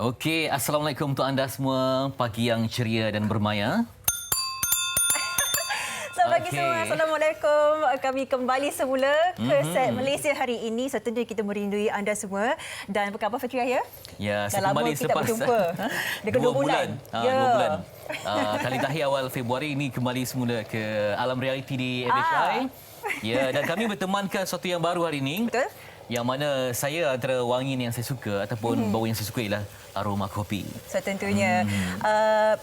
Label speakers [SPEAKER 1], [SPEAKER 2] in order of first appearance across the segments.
[SPEAKER 1] Okey, Assalamualaikum untuk anda semua. Pagi yang ceria dan bermaya.
[SPEAKER 2] Selamat pagi semua. Assalamualaikum. Kami kembali semula ke set Malaysia hari ini. So, tentu kita merindui anda semua. Dan apa khabar Fitri Yahya?
[SPEAKER 1] Ya,
[SPEAKER 2] Dah
[SPEAKER 1] saya
[SPEAKER 2] lama
[SPEAKER 1] kembali
[SPEAKER 2] kita
[SPEAKER 1] selepas
[SPEAKER 2] berjumpa. Dekat 2 bulan.
[SPEAKER 1] Ya. 2 bulan. Kali terakhir awal Februari ini kembali semula ke alam realiti di MHI. Ya, dan kami bertemankan sesuatu yang baru hari ini.
[SPEAKER 2] Betul.
[SPEAKER 1] Yang mana saya antara wangi yang saya suka ataupun bau yang saya suka ialah aroma kopi.
[SPEAKER 2] So, tentunya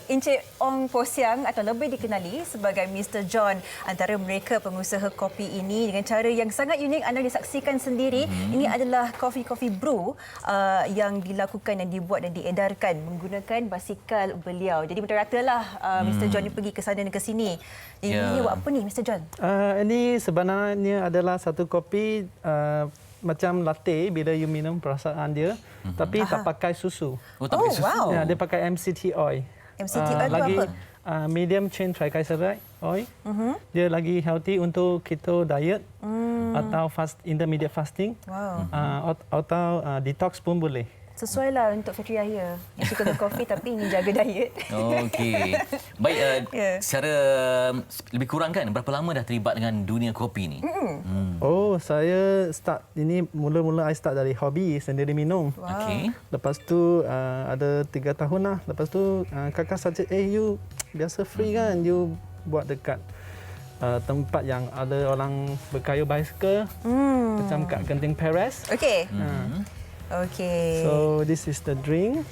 [SPEAKER 2] Encik Ong Poh Siang atau lebih dikenali sebagai Mr. John antara mereka pengusaha kopi ini dengan cara yang sangat unik anda disaksikan sendiri. Ini adalah kopi-kopi brew yang dilakukan dan dibuat dan diedarkan menggunakan basikal beliau. Jadi betul-betullah Mr. John ni pergi ke sana dan ke sini. Ini buat apa ni Mr. John?
[SPEAKER 3] Ini sebenarnya adalah satu kopi macam latte bila you minum perasaan dia, tapi tak pakai susu.
[SPEAKER 1] Oh, tak pakai susu.
[SPEAKER 2] Wow.
[SPEAKER 3] Ya, dia pakai MCT oil.
[SPEAKER 2] MCT oil
[SPEAKER 3] lagi
[SPEAKER 2] tu apa?
[SPEAKER 3] Medium chain triglyceride oil. Dia lagi healthy untuk keto diet atau intermediate fasting.
[SPEAKER 2] Wow.
[SPEAKER 3] Atau detox pun boleh.
[SPEAKER 2] Sesuailah untuk Fitri Yahya. Yang suka kopi tapi ingin jaga diet.
[SPEAKER 1] Okey. Baik, secara lebih kurang kan, berapa lama dah terlibat dengan dunia kopi ni?
[SPEAKER 3] Oh, saya start ini mula-mula I start dari hobi sendiri minum.
[SPEAKER 2] Wow.
[SPEAKER 1] Okey.
[SPEAKER 3] Lepas tu ada 3 tahun lah. Lepas tu kakak suggest, you biasa free kan, you buat dekat tempat yang ada orang berkayu bicycle, macam kat Genting Perez.
[SPEAKER 2] Okey. Okey.
[SPEAKER 3] So this is the drink.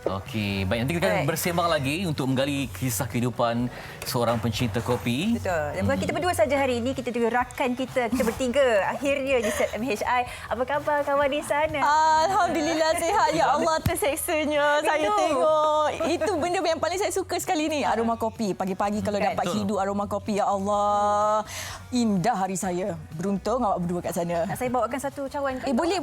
[SPEAKER 1] Okey, baik, nanti kita akan bersembang lagi untuk menggali kisah kehidupan seorang pencinta kopi.
[SPEAKER 2] Betul. Dan bukan kita berdua saja hari ini, kita juga rakan kita bertiga akhirnya di set MHI. Apa khabar kawan di sana?
[SPEAKER 4] Alhamdulillah sihat. Ya Allah, terseksanya saya tengok. Itu benda yang paling saya suka sekali ni, aroma kopi. Pagi-pagi kalau dapat hidup aroma kopi, ya Allah. Indah hari saya. Beruntung awak berdua kat sana.
[SPEAKER 2] Nak saya bawakan satu cawan ke?
[SPEAKER 4] Boleh.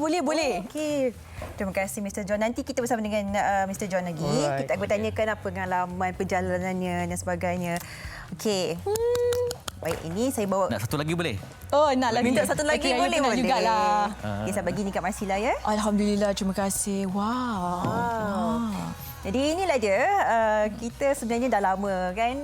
[SPEAKER 2] Okey. Terima kasih Mr. John. Nanti kita bersama dengan Mr. John lagi.
[SPEAKER 3] Alright.
[SPEAKER 2] Kita akan bertanyakan apa pengalaman perjalanannya dan sebagainya. Okey. Baik, ini saya bawa.
[SPEAKER 1] Nak satu lagi boleh?
[SPEAKER 4] Oh, nak lagi.
[SPEAKER 2] Minta satu lagi
[SPEAKER 4] Okey,
[SPEAKER 2] boleh?
[SPEAKER 4] nak
[SPEAKER 2] Boleh.
[SPEAKER 4] jugalah.
[SPEAKER 2] Okey, saya bagi ni kat Marsila ya.
[SPEAKER 4] Alhamdulillah, terima kasih. Wow.
[SPEAKER 2] Jadi inilah dia, kita sebenarnya dah lama kan.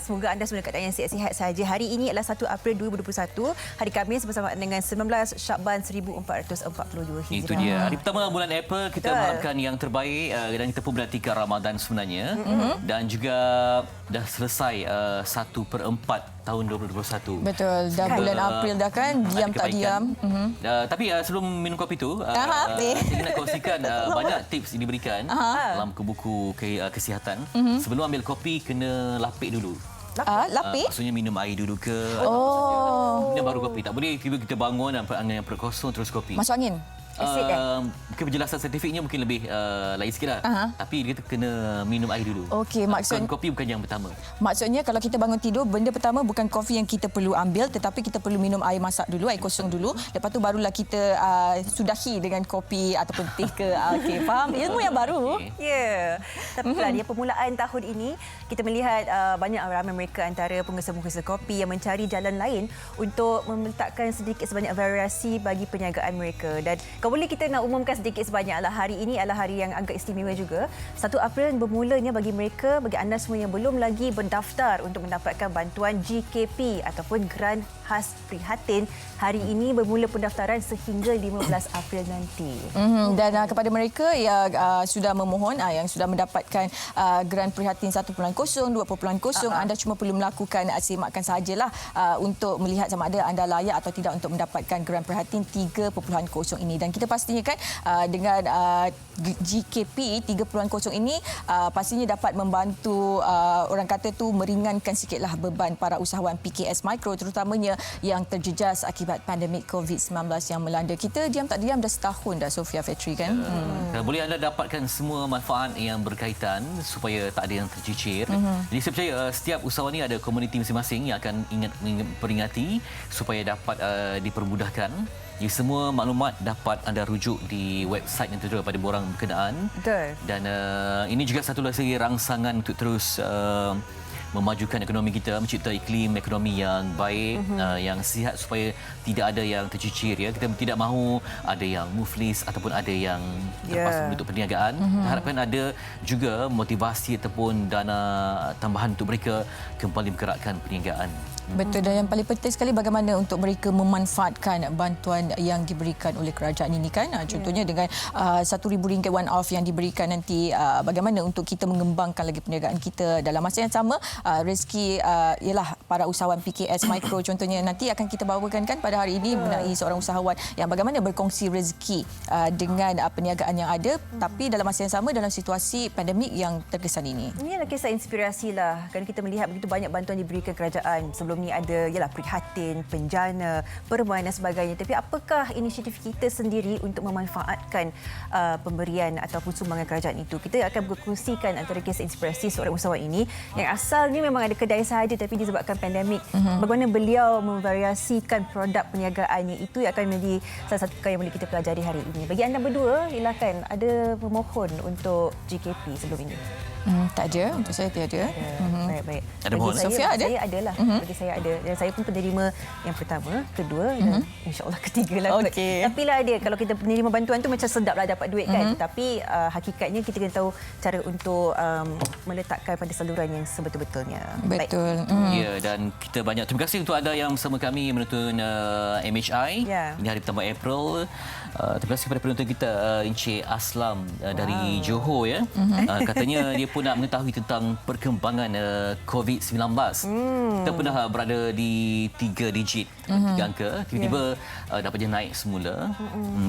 [SPEAKER 2] Semoga anda semua keadaan yang sihat-sihat saja. Hari ini adalah 1 April 2021, hari Khamis bersamaan dengan 19 Syakban 1442 Hijrah.
[SPEAKER 1] Itu dia. Hari pertama bulan April, kita mengharapkan yang terbaik dan kita pun menantikan Ramadan sebenarnya. Dan juga dah selesai 1/4 tahun 2021.
[SPEAKER 4] Betul. Dah bulan April dah kan, diam tak diam.
[SPEAKER 1] Tapi sebelum minum kopi tu, saya nak kongsikan banyak tips yang diberikan dalam buku kesihatan. Sebelum ambil kopi, kena lapik dulu.
[SPEAKER 4] Lapik?
[SPEAKER 1] Maksudnya minum air dulu ke. Minum baru kopi. Tak boleh tiba-tiba kita bangun angin yang perut kosong terus kopi.
[SPEAKER 4] Masuk angin?
[SPEAKER 1] Mungkin penjelasan saintifiknya mungkin lebih lain sikit lah. Tapi dia kena minum air dulu.
[SPEAKER 4] Okey,
[SPEAKER 1] Kopi bukan yang pertama.
[SPEAKER 4] Maksudnya kalau kita bangun tidur, benda pertama bukan kopi yang kita perlu ambil, tetapi kita perlu minum air masak dulu, air kosong dulu. Lepas tu barulah kita sudahi dengan kopi ataupun teh ke. Okey, faham? Ilmu yang baru.
[SPEAKER 2] Ya. Tapi di permulaan tahun ini, kita melihat banyak ramai mereka antara pengusaha-pengusaha kopi yang mencari jalan lain untuk meletakkan sedikit sebanyak variasi bagi perniagaan mereka. Dan kalau boleh kita nak umumkan sedikit sebanyaklah, hari ini adalah hari yang agak istimewa juga. 1 April bermulanya bagi mereka, bagi anda semua yang belum lagi berdaftar untuk mendapatkan bantuan GKP ataupun Geran Khas Prihatin. Hari ini bermula pendaftaran sehingga 15 April nanti.
[SPEAKER 4] Dan kepada mereka yang sudah memohon, yang sudah mendapatkan Geran Prihatin 1.0, 2.0, anda cuma perlu melakukan semakkan sahajalah untuk melihat sama ada anda layak atau tidak untuk mendapatkan Geran Prihatin 3.0 ini. Dan kita pastinya kan dengan GKP 3.0 ini pastinya dapat membantu orang kata tu meringankan sikitlah beban para usahawan PKS Mikro, terutamanya yang terjejas akibat pandemik COVID-19 yang melanda kita. Diam tak diam dah setahun dah, Sofia, Fetri kan.
[SPEAKER 1] Kalau boleh anda dapatkan semua manfaat yang berkaitan supaya tak ada yang tercicir. Jadi saya percaya setiap usahawan ini ada komuniti masing-masing yang akan peringati supaya dapat dipermudahkan. Jadi semua maklumat dapat anda rujuk di website yang tertera pada borang berkenaan.
[SPEAKER 2] Betul.
[SPEAKER 1] Dan ini juga satu lagi rangsangan untuk terus memajukan ekonomi kita, mencipta iklim ekonomi yang baik, yang sihat supaya tidak ada yang tercicir. Ya. Kita tidak mahu ada yang muflis ataupun ada yang terpaksa menutup perniagaan. Kita harapkan ada juga motivasi ataupun dana tambahan untuk mereka kembali bergerakkan perniagaan.
[SPEAKER 4] Betul, dan yang paling penting sekali bagaimana untuk mereka memanfaatkan bantuan yang diberikan oleh kerajaan ini kan. Contohnya dengan RM1,000 one off yang diberikan nanti, bagaimana untuk kita mengembangkan lagi perniagaan kita. Dalam masa yang sama, rezeki ialah para usahawan PKS Micro contohnya nanti akan kita bawakan kan pada hari ini mengenai seorang usahawan yang bagaimana berkongsi rezeki dengan perniagaan yang ada, tapi dalam masa yang sama dalam situasi pandemik yang terkesan ini.
[SPEAKER 2] Ini adalah kisah inspirasi lah. Kerana kita melihat begitu banyak bantuan diberikan kerajaan. Sebelum ni ada prihatin, penjana, perempuan dan sebagainya. Tapi apakah inisiatif kita sendiri untuk memanfaatkan pemberian ataupun sumbangan kerajaan itu? Kita akan berkongsikan antara kisah inspirasi seorang usahawan ini yang asalnya memang ada kedai sahaja tapi disebabkan pandemik. Bagaimana beliau memvariasikan produk perniagaannya itu yang akan menjadi salah satu perkara yang boleh kita pelajari hari ini. Bagi anda berdua, silakan ada pemohon untuk GKP sebelum ini.
[SPEAKER 4] Tak ada, untuk saya tiada.
[SPEAKER 2] Baik.
[SPEAKER 1] Ada mohon?
[SPEAKER 4] Sofia ada?
[SPEAKER 2] Saya adalah. Bagi saya ada. Dan saya pun penerima yang pertama, kedua dan insya-Allah ketiga lah.
[SPEAKER 4] Okey.
[SPEAKER 2] Tapi lah dia, kalau kita penerima bantuan tu macam sedap lah dapat duit kan. Tapi hakikatnya kita kena tahu cara untuk meletakkan pada saluran yang sebetul-betulnya.
[SPEAKER 4] Betul.
[SPEAKER 1] Ya, dan kita banyak terima kasih untuk anda yang bersama kami menonton MHI.
[SPEAKER 2] Ya.
[SPEAKER 1] Ini hari pertama April. Terima kasih kepada penonton kita Encik Aslam dari Johor ya. Katanya dia pun nak mengetahui tentang perkembangan COVID-19. Kita pernah berada di 3 digit, 3 angka, tiba-tiba dapatnya naik semula.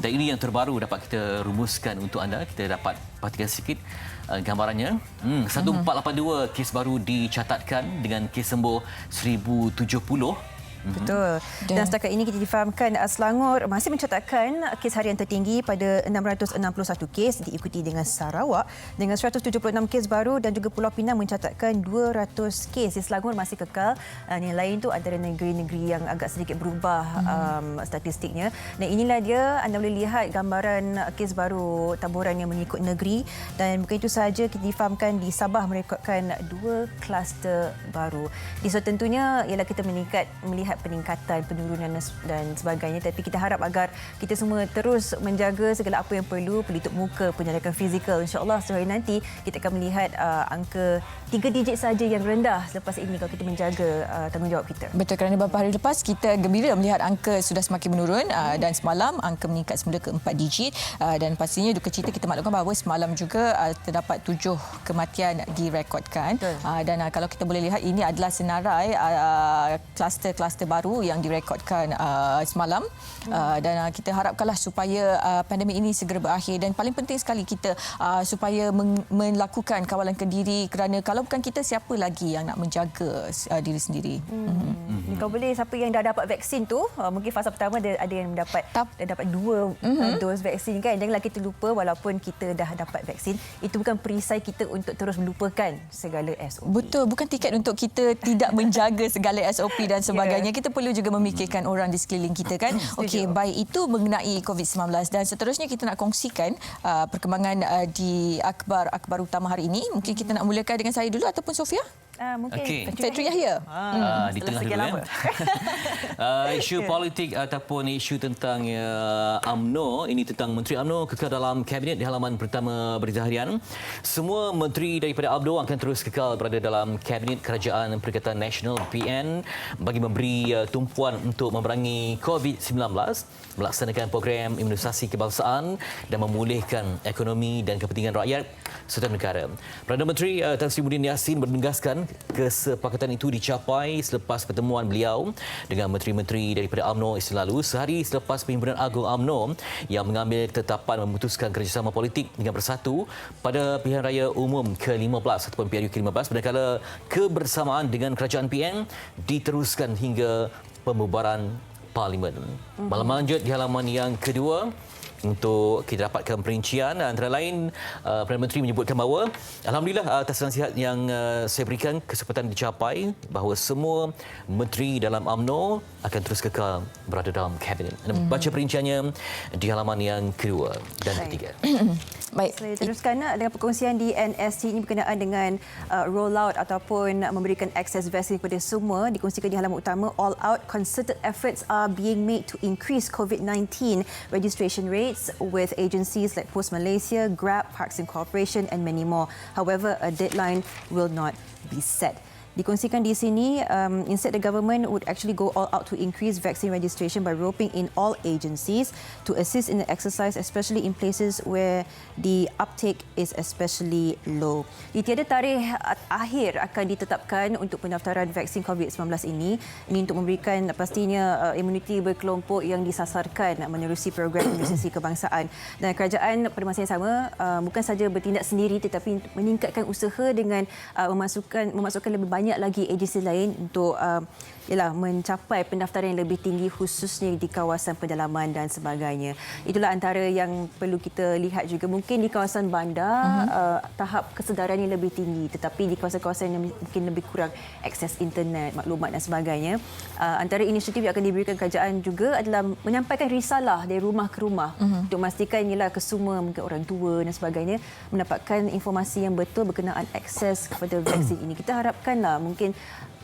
[SPEAKER 1] Dan ini yang terbaru dapat kita rumuskan untuk anda. Kita dapat perhatikan sikit gambarannya. 1482 kes baru dicatatkan dengan kes sembuh 1070.
[SPEAKER 2] Betul. Dan setakat ini kita difahamkan Selangor masih mencatatkan kes harian tertinggi pada 661 kes, diikuti dengan Sarawak dengan 176 kes baru dan juga Pulau Pinang mencatatkan 200 kes. Di Selangor masih kekal. Yang lain tu antara negeri-negeri yang agak sedikit berubah statistiknya. Dan inilah dia, anda boleh lihat gambaran kes baru taburan yang mengikut negeri. Dan bukan itu sahaja, kita difahamkan di Sabah merekodkan 2 kluster baru. So tentunya ialah kita melihat peningkatan, penurunan dan sebagainya, tapi kita harap agar kita semua terus menjaga segala apa yang perlu, pelitup muka, penjagaan fizikal. InsyaAllah sehari nanti kita akan melihat angka 3 digit saja yang rendah selepas ini kalau kita menjaga tanggungjawab kita.
[SPEAKER 4] Betul, kerana beberapa hari lepas kita gembira melihat angka sudah semakin menurun dan semalam angka meningkat semula ke 4 digit dan pastinya duka cita kita maklumkan bahawa semalam juga terdapat 7 kematian direkodkan. Dan kalau kita boleh lihat ini adalah senarai kluster-kluster baru yang direkodkan semalam dan kita harapkanlah supaya pandemik ini segera berakhir dan paling penting sekali kita supaya melakukan kawalan kediri kerana kalau bukan kita siapa lagi yang nak menjaga diri sendiri.
[SPEAKER 2] Kalau boleh siapa yang dah dapat vaksin tu mungkin fasa pertama ada yang dah dapat 2 dos vaksin kan. Janganlah kita lupa walaupun kita dah dapat vaksin itu bukan perisai kita untuk terus melupakan segala SOP.
[SPEAKER 4] Betul, bukan tiket untuk kita tidak menjaga segala SOP dan sebagainya. Kita perlu juga memikirkan orang di sekeliling kita kan. Okey, baik itu mengenai COVID-19 dan seterusnya kita nak kongsikan perkembangan di akhbar utama hari ini. Mungkin kita nak mulakan dengan saya dulu ataupun Sofia?
[SPEAKER 2] Mungkin
[SPEAKER 1] Okey.
[SPEAKER 4] Patrick Yahya.
[SPEAKER 1] Di tengah dulu ya. Isu politik ataupun isu tentang UMNO, ini tentang Menteri UMNO kekal dalam kabinet di halaman pertama berita harian. Semua menteri daripada UMNO akan terus kekal berada dalam kabinet Kerajaan Perikatan Nasional PN bagi memberi tumpuan untuk memerangi COVID-19, melaksanakan program imunisasi kebangsaan dan memulihkan ekonomi dan kepentingan rakyat serta negara. Perdana Menteri Tan Sri Muhyiddin Yassin menegaskan kesepakatan itu dicapai selepas pertemuan beliau dengan menteri-menteri daripada UMNO Isnin lalu sehari selepas Perhimpunan Agung UMNO yang mengambil ketetapan memutuskan kerjasama politik dengan Bersatu pada pilihan raya umum ke-15 ataupun PRU ke-15 manakala kebersamaan dengan kerajaan PN diteruskan hingga pembubaran Parlimen. Malam lanjut di halaman yang kedua, untuk kita dapatkan perincian. Antara lain, Perdana Menteri menyebutkan bahawa alhamdulillah atas nasihat yang saya berikan, kesempatan dicapai bahawa semua menteri dalam UMNO akan terus kekal berada dalam kabinet. Anda baca perinciannya di halaman yang kedua dan ketiga.
[SPEAKER 4] Baik.
[SPEAKER 2] Saya teruskan dengan perkongsian di NST ini berkenaan dengan rollout ataupun memberikan akses vaksin kepada semua. Dikongsikan di halaman utama, all out concerted efforts are being made to increase COVID-19 registration rates with agencies like Post Malaysia, Grab, Parks and Corporation and many more. However, a deadline will not be set. Dikongsikan di sini, instead the government would actually go all out to increase vaccine registration by roping in all agencies to assist in the exercise, especially in places where the uptake is especially low. Tiada tarikh akhir akan ditetapkan untuk pendaftaran vaksin COVID-19 ini untuk memberikan pastinya imuniti berkelompok yang disasarkan menerusi program imunisasi kebangsaan. Dan kerajaan pada masa yang sama bukan saja bertindak sendiri tetapi meningkatkan usaha dengan memasukkan lebih banyak lagi agensi lain untuk mencapai pendaftaran yang lebih tinggi khususnya di kawasan pedalaman dan sebagainya. Itulah antara yang perlu kita lihat juga. Mungkin di kawasan bandar tahap kesedaran yang lebih tinggi, tetapi di kawasan-kawasan yang mungkin lebih kurang akses internet, maklumat dan sebagainya. Antara inisiatif yang akan diberikan kerajaan juga adalah menyampaikan risalah dari rumah ke rumah untuk memastikan kesemua mungkin orang tua dan sebagainya mendapatkan informasi yang betul berkenaan akses kepada vaksin ini. Kita harapkanlah mungkin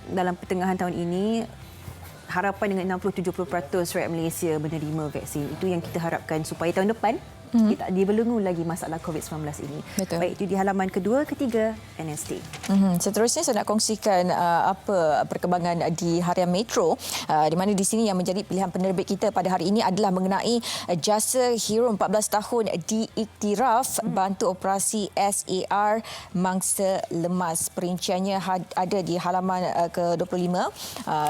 [SPEAKER 2] dalam pertengahan tahun ini harapan dengan 60-70% rakyat Malaysia menerima vaksin. Itu yang kita harapkan supaya tahun depan kita tak dibelenggu lagi masalah COVID-19 ini.
[SPEAKER 4] Betul.
[SPEAKER 2] Baik, itu di halaman kedua, ketiga NST.
[SPEAKER 4] Seterusnya saya nak kongsikan apa perkembangan di harian Metro, di mana di sini yang menjadi pilihan penerbit kita pada hari ini adalah mengenai jasa hero 14 tahun diiktiraf bantu operasi SAR mangsa lemas. Perinciannya ada di halaman ke-25,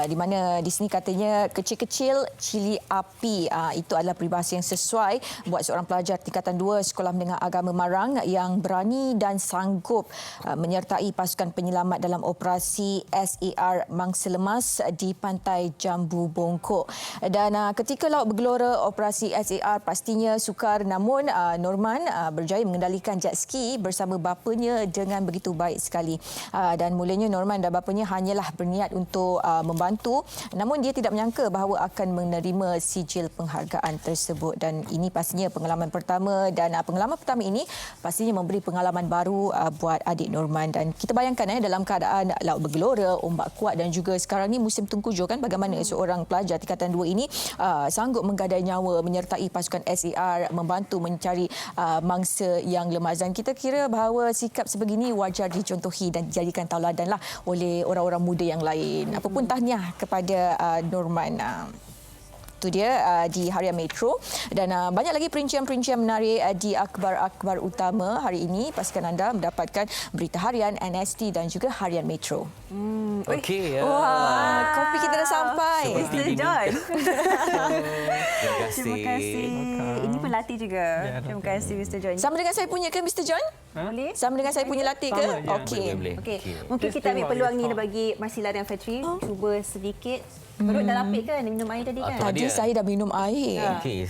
[SPEAKER 4] di mana di sini katanya kecil-kecil cili api. Itu adalah peribahasa yang sesuai buat seorang pelajar tingkatan 2 Sekolah Menengah Agama Marang yang berani dan sanggup menyertai pasukan penyelamat dalam operasi SAR Mangsa Lemas di Pantai Jambu Bongkok. Dan ketika laut bergelora operasi SAR pastinya sukar, namun Norman berjaya mengendalikan jet ski bersama bapanya dengan begitu baik sekali. Dan mulanya Norman dan bapanya hanyalah berniat untuk membantu, namun dia tidak menyangka bahawa akan menerima sijil penghargaan tersebut. Dan ini pastinya pengalaman pertama, dan pengalaman pertama ini pastinya memberi pengalaman baru buat adik Norman. Dan kita bayangkan dalam keadaan laut bergelora, ombak kuat dan juga sekarang ni musim tengkujuh kan, bagaimana seorang pelajar tingkatan 2 ini sanggup menggadai nyawa menyertai pasukan SAR membantu mencari mangsa yang lemas. Dan kita kira bahawa sikap sebegini wajar dicontohi dan dijadikan tauladan lah oleh orang-orang muda yang lain. Apapun tahniah kepada Norman. Itu dia di harian Metro. Dan banyak lagi perincian-perincian menarik di akhbar-akhbar utama hari ini. Pastikan anda mendapatkan berita harian NST dan juga harian Metro.
[SPEAKER 1] Okey.
[SPEAKER 4] Wah, kopi kita dah sampai.
[SPEAKER 2] Mr. John.
[SPEAKER 1] Terima kasih.
[SPEAKER 2] Terima kasih. Ini pelatih juga. Terima kasih Mr. John.
[SPEAKER 4] Sama dengan saya punya ke Mr. John?
[SPEAKER 2] Boleh?
[SPEAKER 4] Sama dengan saya punya latih ke?
[SPEAKER 3] Sama, ya.
[SPEAKER 4] Okey.
[SPEAKER 1] Boleh.
[SPEAKER 2] Okey, mungkin kita ambil peluang ni bagi Marsila dan Fatri cuba sedikit. Perut dah lapik kan? Minum air tadi kan?
[SPEAKER 4] Tadi saya dah minum air.
[SPEAKER 1] Okey.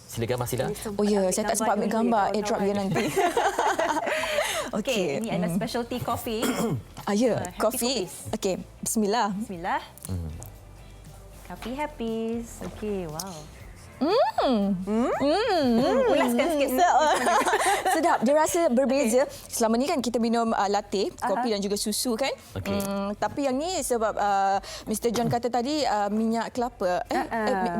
[SPEAKER 1] Silakan Marsila.
[SPEAKER 4] Oh ya, saya tak sempat ambil gambar. Airdrop dia nanti.
[SPEAKER 2] Okey, ini adalah specialty coffee.
[SPEAKER 4] Ya,
[SPEAKER 2] Happy
[SPEAKER 4] kopi.
[SPEAKER 2] Coffees.
[SPEAKER 4] Okey, bismillah.
[SPEAKER 2] Bismillah. Happy. Okey, wow. Ulaskan sikit.
[SPEAKER 4] Sedap. Dia rasa berbeza. Selama ni kan kita minum latte, kopi dan juga susu kan.
[SPEAKER 1] Okey.
[SPEAKER 4] Tapi yang ni sebab Mr. John kata tadi minyak kelapa.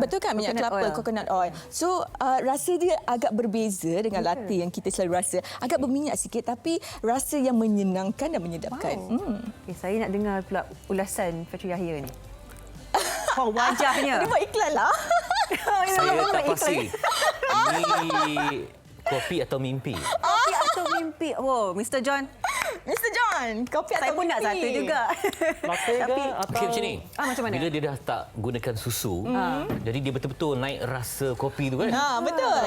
[SPEAKER 4] Betul kan minyak
[SPEAKER 2] Coconut
[SPEAKER 4] kelapa,
[SPEAKER 2] oil.
[SPEAKER 4] coconut oil. So rasa dia agak berbeza dengan latte yang kita selalu rasa. Agak berminyak sikit tapi rasa yang menyenangkan dan menyedapkan.
[SPEAKER 2] Okay, saya nak dengar pula ulasan Fatri Yahya ni. Oh, wajahnya.
[SPEAKER 4] Dia buat iklan lah.
[SPEAKER 1] Saya tak pasti. Ini kopi atau mimpi?
[SPEAKER 2] Kopi atau mimpi? Oh, Mr. John.
[SPEAKER 4] Mr. John. Kan? Kopi
[SPEAKER 2] Saya
[SPEAKER 4] atau
[SPEAKER 2] pun nak
[SPEAKER 4] milk
[SPEAKER 2] satu
[SPEAKER 4] tea?
[SPEAKER 2] juga.
[SPEAKER 3] Latte ke
[SPEAKER 2] Tapi-
[SPEAKER 3] atau
[SPEAKER 1] Okey, macam ni.
[SPEAKER 2] Macam mana?
[SPEAKER 1] Bila dia dah tak gunakan susu, jadi dia betul-betul naik rasa kopi tu kan.
[SPEAKER 4] Betul.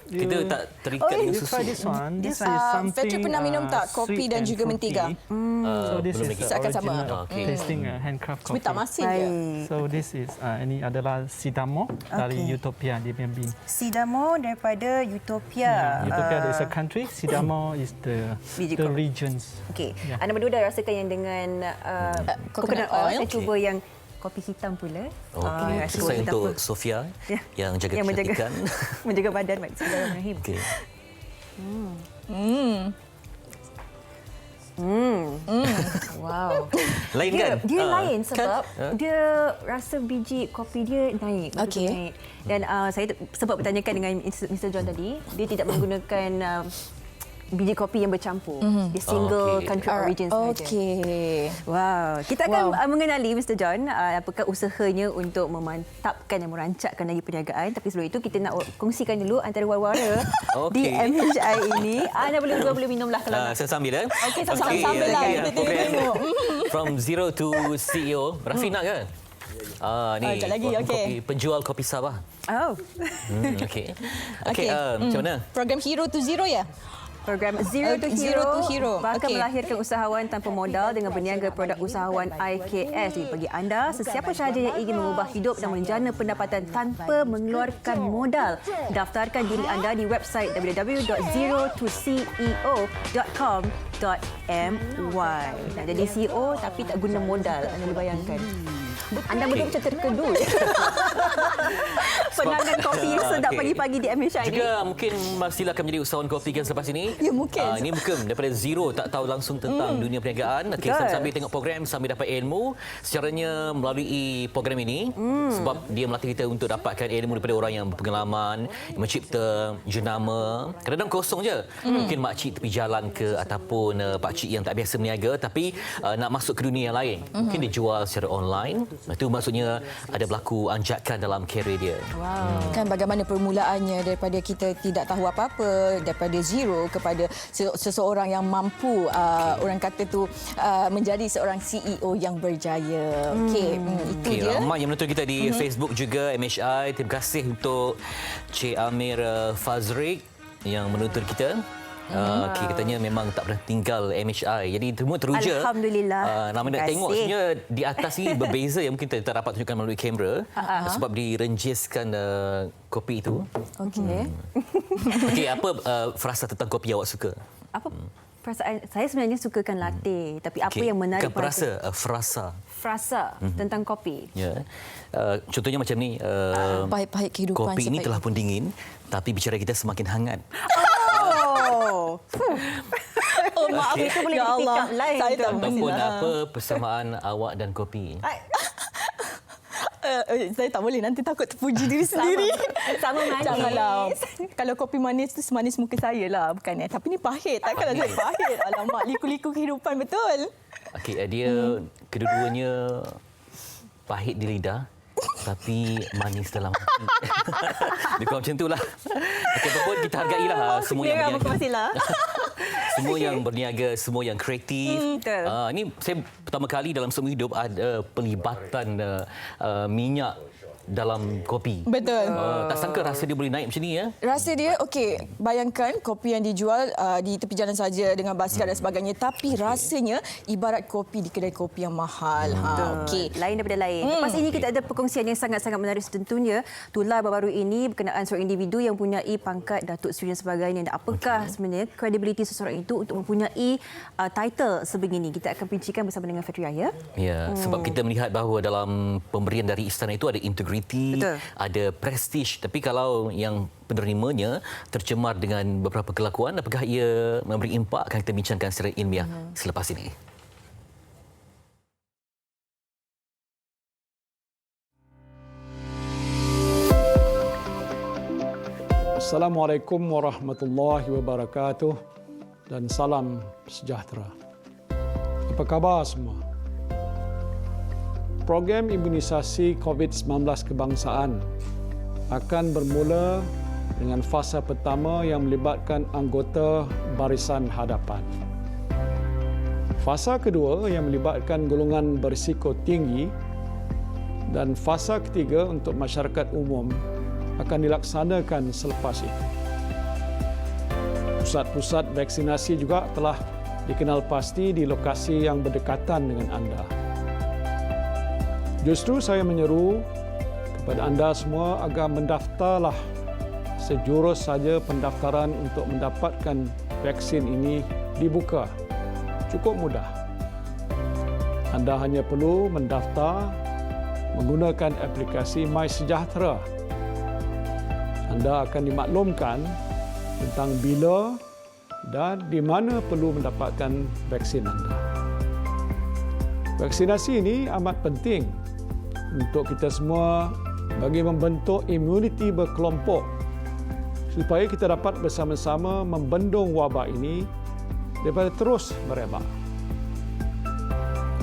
[SPEAKER 1] Kita tak terikat dengan
[SPEAKER 3] you
[SPEAKER 1] susu.
[SPEAKER 3] try this one? This is
[SPEAKER 4] Patrick
[SPEAKER 3] something
[SPEAKER 4] pernah minum tak kopi
[SPEAKER 3] sweet
[SPEAKER 4] dan
[SPEAKER 3] and
[SPEAKER 4] juga mentega?
[SPEAKER 3] fruity. So this
[SPEAKER 1] belum
[SPEAKER 3] is
[SPEAKER 1] lagi.
[SPEAKER 3] the
[SPEAKER 4] Saya akan sama.
[SPEAKER 3] original
[SPEAKER 1] Okey.
[SPEAKER 3] tasting handcraft
[SPEAKER 4] Tapi
[SPEAKER 3] coffee.
[SPEAKER 4] tak masin je.
[SPEAKER 2] Baik.
[SPEAKER 3] So this is ini adalah Sidamo dari Utopia dia punya bean.
[SPEAKER 2] Sidamo daripada Utopia.
[SPEAKER 3] Utopia is a country, Sidamo is
[SPEAKER 2] Biji
[SPEAKER 3] the
[SPEAKER 2] kopi.
[SPEAKER 3] regions.
[SPEAKER 2] Okey.
[SPEAKER 3] Ya.
[SPEAKER 2] Anda berdua dah rasakan yang dengan coconut oil. Saya
[SPEAKER 1] Okey.
[SPEAKER 2] cuba yang kopi hitam pula.
[SPEAKER 1] Okey,
[SPEAKER 2] rasa
[SPEAKER 1] selesai
[SPEAKER 2] kopi hitam
[SPEAKER 1] untuk
[SPEAKER 2] pun.
[SPEAKER 1] Sofia
[SPEAKER 2] Ya.
[SPEAKER 1] yang jaga
[SPEAKER 2] Yang menjaga
[SPEAKER 1] kecantikan.
[SPEAKER 2] menjaga badan. Baik, Bismillahirrahmanirrahim.
[SPEAKER 1] Okey.
[SPEAKER 2] Wow.
[SPEAKER 1] Lain kan?
[SPEAKER 2] Dia lain
[SPEAKER 1] Kan?
[SPEAKER 2] sebab dia rasa biji kopi dia naik. betul
[SPEAKER 4] Okey.
[SPEAKER 2] naik. Dan saya sempat bertanyakan dengan Mr. John tadi, dia tidak menggunakan biji kopi yang bercampur. Dia single
[SPEAKER 1] Okey.
[SPEAKER 2] country origin saja.
[SPEAKER 4] Okey.
[SPEAKER 2] Wow. Kita akan mengenali Mr. John, apakah usahanya untuk memantapkan dan merancakkan lagi perniagaan. Tapi sebelum itu kita nak kongsikan dulu antara wara-wara di
[SPEAKER 1] Okey.
[SPEAKER 2] MHI ini. Anda boleh minumlah kalau nak.
[SPEAKER 1] Saya sambil
[SPEAKER 4] Okey, sambil lah. Kita tengok.
[SPEAKER 1] From zero to CEO. Rafi nak ke? Ni
[SPEAKER 4] sekejap lagi, okey.
[SPEAKER 1] penjual kopi Sabah.
[SPEAKER 2] Oh.
[SPEAKER 1] Okey. Okey, macam mana?
[SPEAKER 4] Program Hero to Zero ya?
[SPEAKER 2] Program Zero to
[SPEAKER 4] Zero to Hero.
[SPEAKER 2] bakal
[SPEAKER 4] Okey.
[SPEAKER 2] melahirkan usahawan tanpa modal dengan berniaga produk usahawan IKS. Jadi bagi anda, sesiapa sahaja yang ingin mengubah hidup dan menjana pendapatan tanpa mengeluarkan modal, daftarkan diri anda di website www.zerotoceo.com.my. Nak jadi CEO tapi tak guna modal, anda boleh bayangkan. Anda berdua macam terkedu. Penangan kopi yang sedap
[SPEAKER 1] Okey.
[SPEAKER 2] pagi-pagi di MHI ini.
[SPEAKER 1] Juga mungkin mestilah akan menjadi usahawan kopi kan selepas ini.
[SPEAKER 4] Ya, mungkin.
[SPEAKER 1] Ini mungkin daripada zero, tak tahu langsung tentang dunia perniagaan. Okey,
[SPEAKER 2] Betul.
[SPEAKER 1] sambil tengok program, sambil dapat ilmu. Secaranya melalui program ini, sebab dia melatih kita untuk dapatkan ilmu daripada orang yang berpengalaman, yang mencipta jenama. Kadang-kadang kosong je. Mungkin makcik tepi jalan ke ataupun pakcik yang tak biasa berniaga tapi nak masuk ke dunia yang lain. Mungkin dia jual secara online. Itu maksudnya ada berlaku anjakan dalam kerjaya dia.
[SPEAKER 4] Kan bagaimana permulaannya daripada kita tidak tahu apa-apa, daripada zero kepada seseorang yang mampu orang kata tu menjadi seorang CEO yang berjaya. Okey, itu
[SPEAKER 1] Okay,
[SPEAKER 4] dia.
[SPEAKER 1] ramai yang menonton kita di Facebook juga MHI. Terima kasih untuk Cik Amir Fazrik yang menonton kita. Okay, katanya memang tak pernah tinggal MHI. Jadi semua teruja.
[SPEAKER 2] Alhamdulillah.
[SPEAKER 1] Ramai nak
[SPEAKER 2] Terima
[SPEAKER 1] tengok
[SPEAKER 2] kasih.
[SPEAKER 1] sebenarnya di atas ni berbeza yang mungkin tak dapat tunjukkan melalui kamera sebab direnjiskan kopi itu.
[SPEAKER 4] Okey.
[SPEAKER 1] Okey, apa frasa tentang kopi awak suka?
[SPEAKER 2] Apa perasaan saya sebenarnya sukakan latte, tapi apa
[SPEAKER 1] Okey,
[SPEAKER 2] yang menarik
[SPEAKER 1] bukan perasa, frasa.
[SPEAKER 2] frasa tentang kopi.
[SPEAKER 1] Ya. Contohnya macam ni,
[SPEAKER 4] Pahit-pahit kehidupan
[SPEAKER 1] kopi ini
[SPEAKER 4] sampai-
[SPEAKER 1] telah pun dingin tapi bicara kita semakin hangat.
[SPEAKER 2] Oh.
[SPEAKER 4] Oh, maaf.
[SPEAKER 2] Itu boleh
[SPEAKER 4] Ya
[SPEAKER 2] di pick
[SPEAKER 4] Allah.
[SPEAKER 2] up lain
[SPEAKER 4] Saya
[SPEAKER 2] tu.
[SPEAKER 4] tak
[SPEAKER 1] Ataupun
[SPEAKER 4] boleh.
[SPEAKER 1] apa persamaan awak dan kopi?
[SPEAKER 4] Saya tak boleh, nanti takut terpuji diri sendiri.
[SPEAKER 2] Sama manis.
[SPEAKER 4] Janganlah. Kalau kopi manis tu semanis muka saya lah, bukan. Tapi ni pahit. Takkanlah saya pahit. Alamak, liku-liku kehidupan betul.
[SPEAKER 1] Okey, dia kedua-duanya pahit di lidah tapi manis dalam hati. Dia kurang macam itulah. Okey, apapun kita hargailah semua yang
[SPEAKER 2] Merah muka
[SPEAKER 1] berniaga.
[SPEAKER 2] Masila.
[SPEAKER 1] Semua yang berniaga, semua yang kreatif.
[SPEAKER 2] Betul.
[SPEAKER 1] Ini saya pertama kali dalam semua hidup ada pelibatan minyak dalam kopi.
[SPEAKER 4] Betul.
[SPEAKER 1] Tak sangka rasa dia boleh naik macam ni ya.
[SPEAKER 4] Rasa dia, okey, bayangkan kopi yang dijual di tepi jalan saja dengan basikal dan sebagainya. Tapi rasanya ibarat kopi di kedai kopi yang mahal. Okey.
[SPEAKER 2] Lain daripada lain. Lepas ini kita ada perkongsian yang sangat-sangat menarik tentunya. Tular baru-baru ini berkenaan seorang individu yang mempunyai pangkat Datuk Seri dan sebagainya. Dan apakah sebenarnya kredibiliti seseorang itu untuk mempunyai title sebegini. Kita akan bincangkan bersama dengan Fatria ya.
[SPEAKER 1] Ya, sebab kita melihat bahawa dalam pemberian dari istana itu ada integriti,
[SPEAKER 2] Betul.
[SPEAKER 1] ada prestige. Tapi kalau yang penerimanya tercemar dengan beberapa kelakuan, apakah ia memberi impak? Akan kita bincangkan secara ilmiah selepas ini.
[SPEAKER 5] Assalamualaikum warahmatullahi wabarakatuh dan salam sejahtera. Apa khabar semua? Program imunisasi COVID-19 kebangsaan akan bermula dengan fasa pertama yang melibatkan anggota barisan hadapan. Fasa kedua yang melibatkan golongan berisiko tinggi dan fasa ketiga untuk masyarakat umum akan dilaksanakan selepas itu. Pusat-pusat vaksinasi juga telah dikenal pasti di lokasi yang berdekatan dengan anda. Justru saya menyeru kepada anda semua agar mendaftarlah sejurus saja pendaftaran untuk mendapatkan vaksin ini dibuka. Cukup mudah. Anda hanya perlu mendaftar menggunakan aplikasi MySejahtera. Anda akan dimaklumkan tentang bila dan di mana perlu mendapatkan vaksin anda. Vaksinasi ini amat penting untuk kita semua bagi membentuk imuniti berkelompok supaya kita dapat bersama-sama membendung wabak ini daripada terus merebak.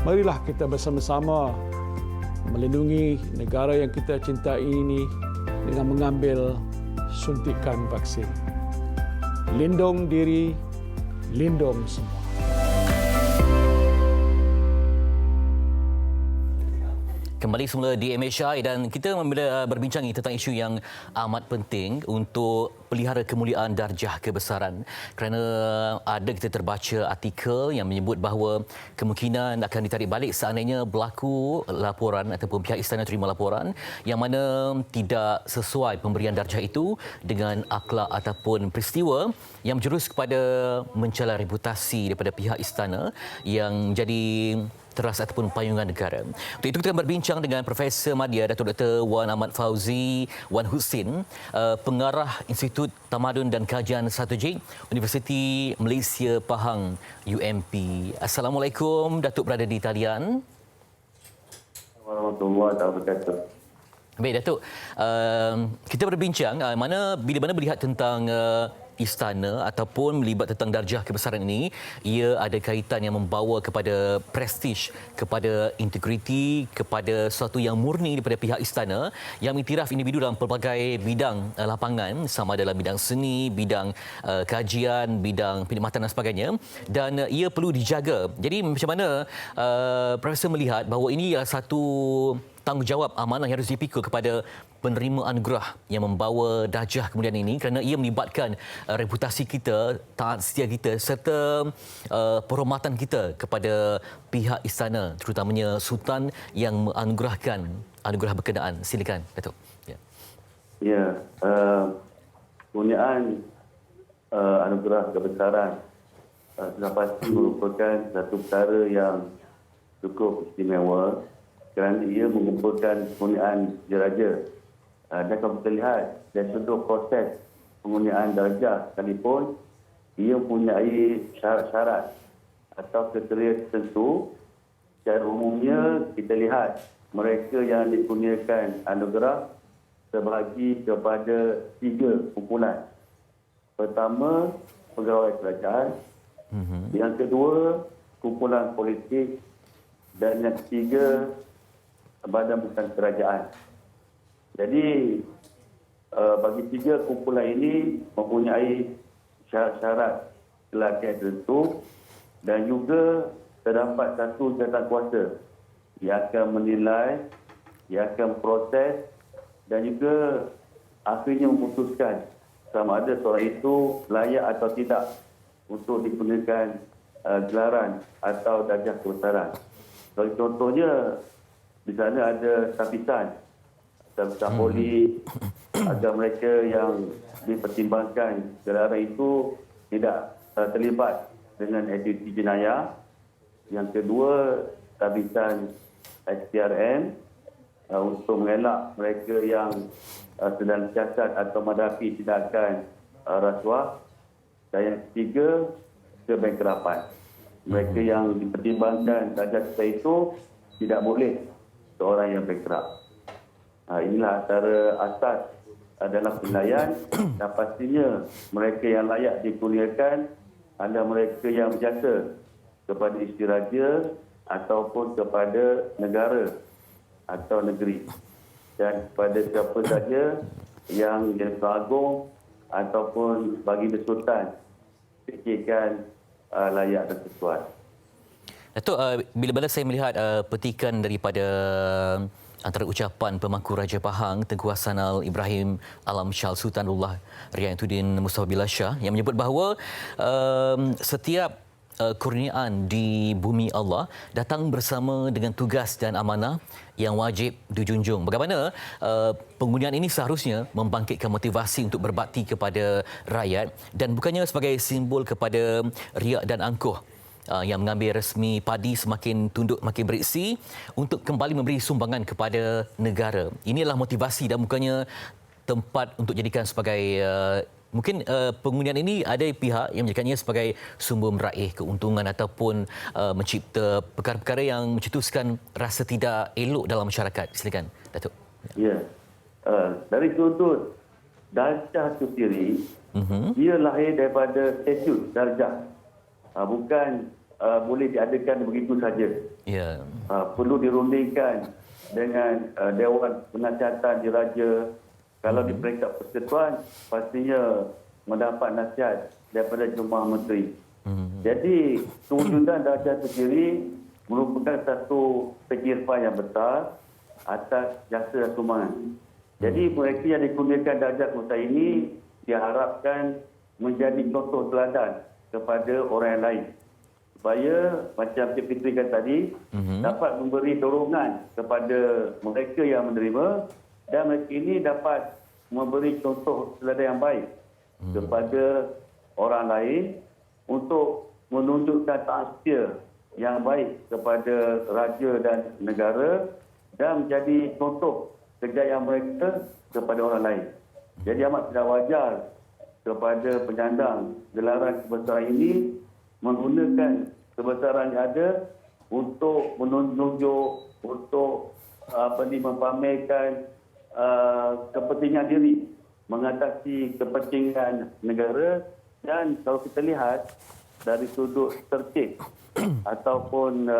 [SPEAKER 5] Marilah kita bersama-sama melindungi negara yang kita cintai ini dengan mengambil suntikan vaksin. Lindung diri, lindung semua.
[SPEAKER 1] Kembali semula di MHI dan kita berbincang tentang isu yang amat penting untuk pelihara kemuliaan darjah kebesaran. Kerana ada kita terbaca artikel yang menyebut bahawa kemungkinan akan ditarik balik seandainya berlaku laporan ataupun pihak istana terima laporan yang mana tidak sesuai pemberian darjah itu dengan akhlak ataupun peristiwa yang menjurus kepada mencela reputasi daripada pihak istana yang jadi teras ataupun payungan negara. Untuk itu kita akan berbincang dengan Profesor Madya Datuk Dr. Wan Ahmad Fauzi Wan Husin, pengarah Institut Tamadun dan Kajian Strategik Universiti Malaysia Pahang UMP. Assalamualaikum, Datuk berada di talian.
[SPEAKER 6] Warahmatullahi wabarakatuh.
[SPEAKER 1] Baik Datuk, kita berbincang bila mana melihat tentang istana ataupun melibat tentang darjah kebesaran ini, ia ada kaitan yang membawa kepada prestij, kepada integriti, kepada sesuatu yang murni daripada pihak istana yang mengiktiraf individu dalam pelbagai bidang lapangan, sama dalam bidang seni, bidang kajian, bidang perkhidmatan dan sebagainya, dan ia perlu dijaga. Jadi macam mana Profesor melihat bahawa ini adalah satu tanggungjawab amanah yang harus dipikul kepada penerima anugerah yang membawa darjah kemudian ini kerana ia melibatkan reputasi kita, taat setia kita serta penghormatan kita kepada pihak istana, terutamanya Sultan yang menganugerahkan anugerah berkenaan. Silakan Datuk.
[SPEAKER 6] Ya, penggunaan anugerah kebesaran sudah pasti merupakan satu perkara yang cukup istimewa kerana ia mengumpulkan penggunaan diraja. Dan kalau kita lihat dari sudut proses penggunaan darjah sekalipun, ia mempunyai syarat-syarat atau kriteria tertentu. Secara umumnya kita lihat mereka yang dikurniakan anugerah terbagi kepada 3 kumpulan. Pertama, pegawai kerajaan. Yang kedua, kumpulan politik. Dan yang ketiga, badan bukan kerajaan. Jadi bagi 3 kumpulan ini mempunyai syarat-syarat kelayakan tertentu dan juga terdapat satu jawatankuasa yang akan menilai, yang akan proses dan juga akhirnya memutuskan sama ada seorang itu layak atau tidak untuk dikurniakan gelaran atau darjah kebesaran. Bagi contohnya, di sana ada tapisan polis agar mereka yang dipertimbangkan gelaran itu tidak terlibat dengan aktiviti jenayah. Yang kedua, tapisan SPRM untuk mengelak mereka yang sedang siasat atau menghadapi tindakan rasuah. Dan yang ketiga, kebankrapan. Mereka yang dipertimbangkan darjah itu tidak boleh seorang yang bankrupt. Inilah antara asas dalam penilaian dan pastinya mereka yang layak dikurniakan adalah mereka yang berjasa kepada isteri raja ataupun kepada negara atau negeri dan kepada siapa saja yang Agung ataupun baginda Sultan fikirkan layak dan sesuai.
[SPEAKER 1] Datuk, bila-bila saya melihat petikan daripada antara ucapan pemangku Raja Pahang Tengku Hassanal Ibrahim Alam Syal Sultanullah Riayatuddin Mustafa Billah Shah yang menyebut bahawa setiap kurniaan di bumi Allah datang bersama dengan tugas dan amanah yang wajib dijunjung. Bagaimana pengundian ini seharusnya membangkitkan motivasi untuk berbakti kepada rakyat dan bukannya sebagai simbol kepada riak dan angkuh yang mengambil resmi padi semakin tunduk makin beriksi untuk kembali memberi sumbangan kepada negara. Inilah motivasi dan bukannya tempat untuk jadikan sebagai mungkin pengundian ini ada pihak yang menjadikannya sebagai sumber meraih keuntungan ataupun mencipta perkara-perkara yang mencetuskan rasa tidak elok dalam masyarakat. Silakan, Datuk.
[SPEAKER 6] Ya. Dari sudut darjah itu sendiri, dia lahir daripada statut darjah. Bukan boleh diadakan begitu saja.
[SPEAKER 1] Ya.
[SPEAKER 6] Perlu dirundingkan dengan Dewan Penasihatan Diraja. Kalau di peringkat persekutuan, pastinya mendapat nasihat daripada Jemaah Menteri. Jadi, kewujudan darjah itu sendiri merupakan satu pengirfan yang besar atas jasa dan sumbangan. Jadi, mereka yang dikurniakan darjah kebangsaan ini diharapkan menjadi contoh teladan kepada orang yang lain. Supaya, macam Cik Fitri kata tadi, dapat memberi dorongan kepada mereka yang menerima dan mereka ini dapat memberi contoh teladan yang baik kepada orang lain untuk menunjukkan taksir yang baik kepada raja dan negara dan menjadi contoh kejayaan mereka kepada orang lain. Jadi amat tidak wajar kepada penyandang gelaran kebesaran ini menggunakan kebesaran yang ada untuk menunjuk, untuk mempamerkan kepentingan diri, mengatasi kepentingan negara. Dan kalau kita lihat dari sudut tertib ataupun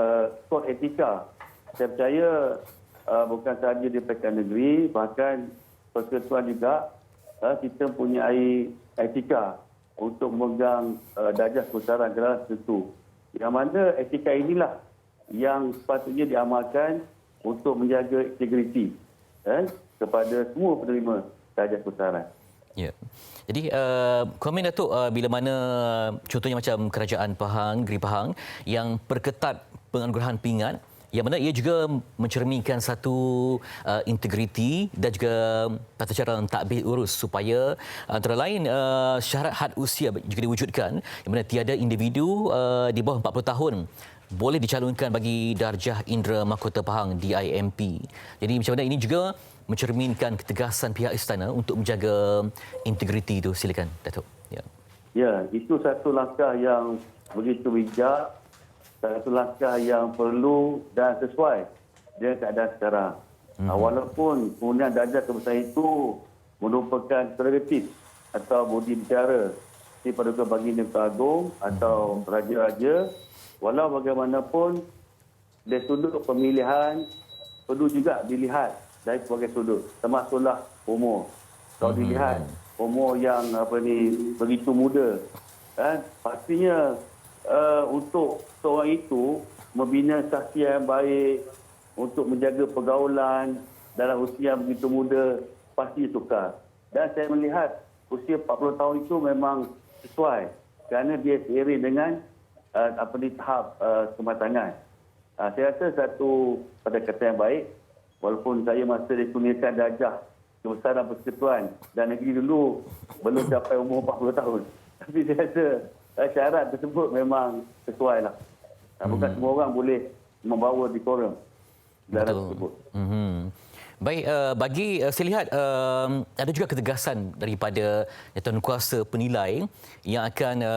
[SPEAKER 6] kod etika, saya percaya bukan sahaja di Pilihan Negeri, bahkan persekutuan juga kita mempunyai etika untuk memegang darjah kebesaran gelaran tertentu. Yang mana etika inilah yang sepatutnya diamalkan untuk menjaga integriti kepada semua penerima darjah kebesaran.
[SPEAKER 1] Ya. Jadi komen Datuk bila mana contohnya macam Kerajaan Pahang, Negeri Pahang yang perketat penganugerahan pingat yang mana ia juga mencerminkan satu integriti dan juga tata cara mentadbir urus supaya antara lain syarat had usia juga diwujudkan yang mana tiada individu di bawah 40 tahun boleh dicalonkan bagi darjah Indra Mahkota Pahang DIMP. Jadi macam mana ini juga mencerminkan ketegasan pihak istana untuk menjaga integriti itu. Silakan Datuk. Ya.
[SPEAKER 6] Ya, itu satu langkah yang begitu bijak, satu langkah yang perlu dan sesuai dengan keadaan sekarang. Walaupun penggunaan darjah kebesaran itu merupakan prerogatif atau budi bicara di Paduka Baginda Agung atau raja-raja, walau bagaimanapun dari sudut pemilihan perlu juga dilihat dari sebagai sudut, termasuklah umur. Kalau dilihat umur yang begitu muda, pastinya untuk seorang itu membina saksian yang baik untuk menjaga pergaulan dalam usia yang begitu muda pasti sukar. Dan saya melihat usia 40 tahun itu memang sesuai kerana dia seiring dengan tahap kematangan. Saya rasa satu pendekatan yang baik. Walaupun saya masa dikurniakan darjah kebesaran persekutuan dan negeri dulu belum capai umur 40 tahun. Tapi saya rasa syarat tersebut memang sesuai lah. Bukan semua orang boleh membawa dekorum darjah tersebut.
[SPEAKER 1] Baik, bagi saya lihat ada juga ketegasan daripada Tuan Kuasa Penilai yang akan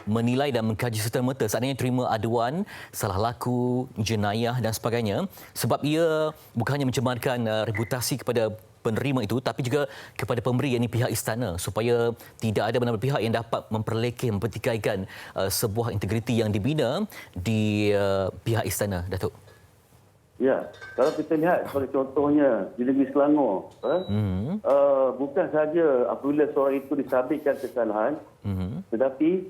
[SPEAKER 1] menilai dan mengkaji serta-merta seandainya terima aduan salah laku, jenayah dan sebagainya, sebab ia bukan hanya mencemarkan reputasi kepada penerima itu tapi juga kepada pemberi, yakni pihak istana, supaya tidak ada benar-benar pihak yang dapat memperlekeh, mempertikaikan sebuah integriti yang dibina di pihak istana, Datuk.
[SPEAKER 6] Ya, kalau kita lihat sebagai contohnya di negeri Selangor, bukan saja apabila seorang itu disabitkan kesalahan, tetapi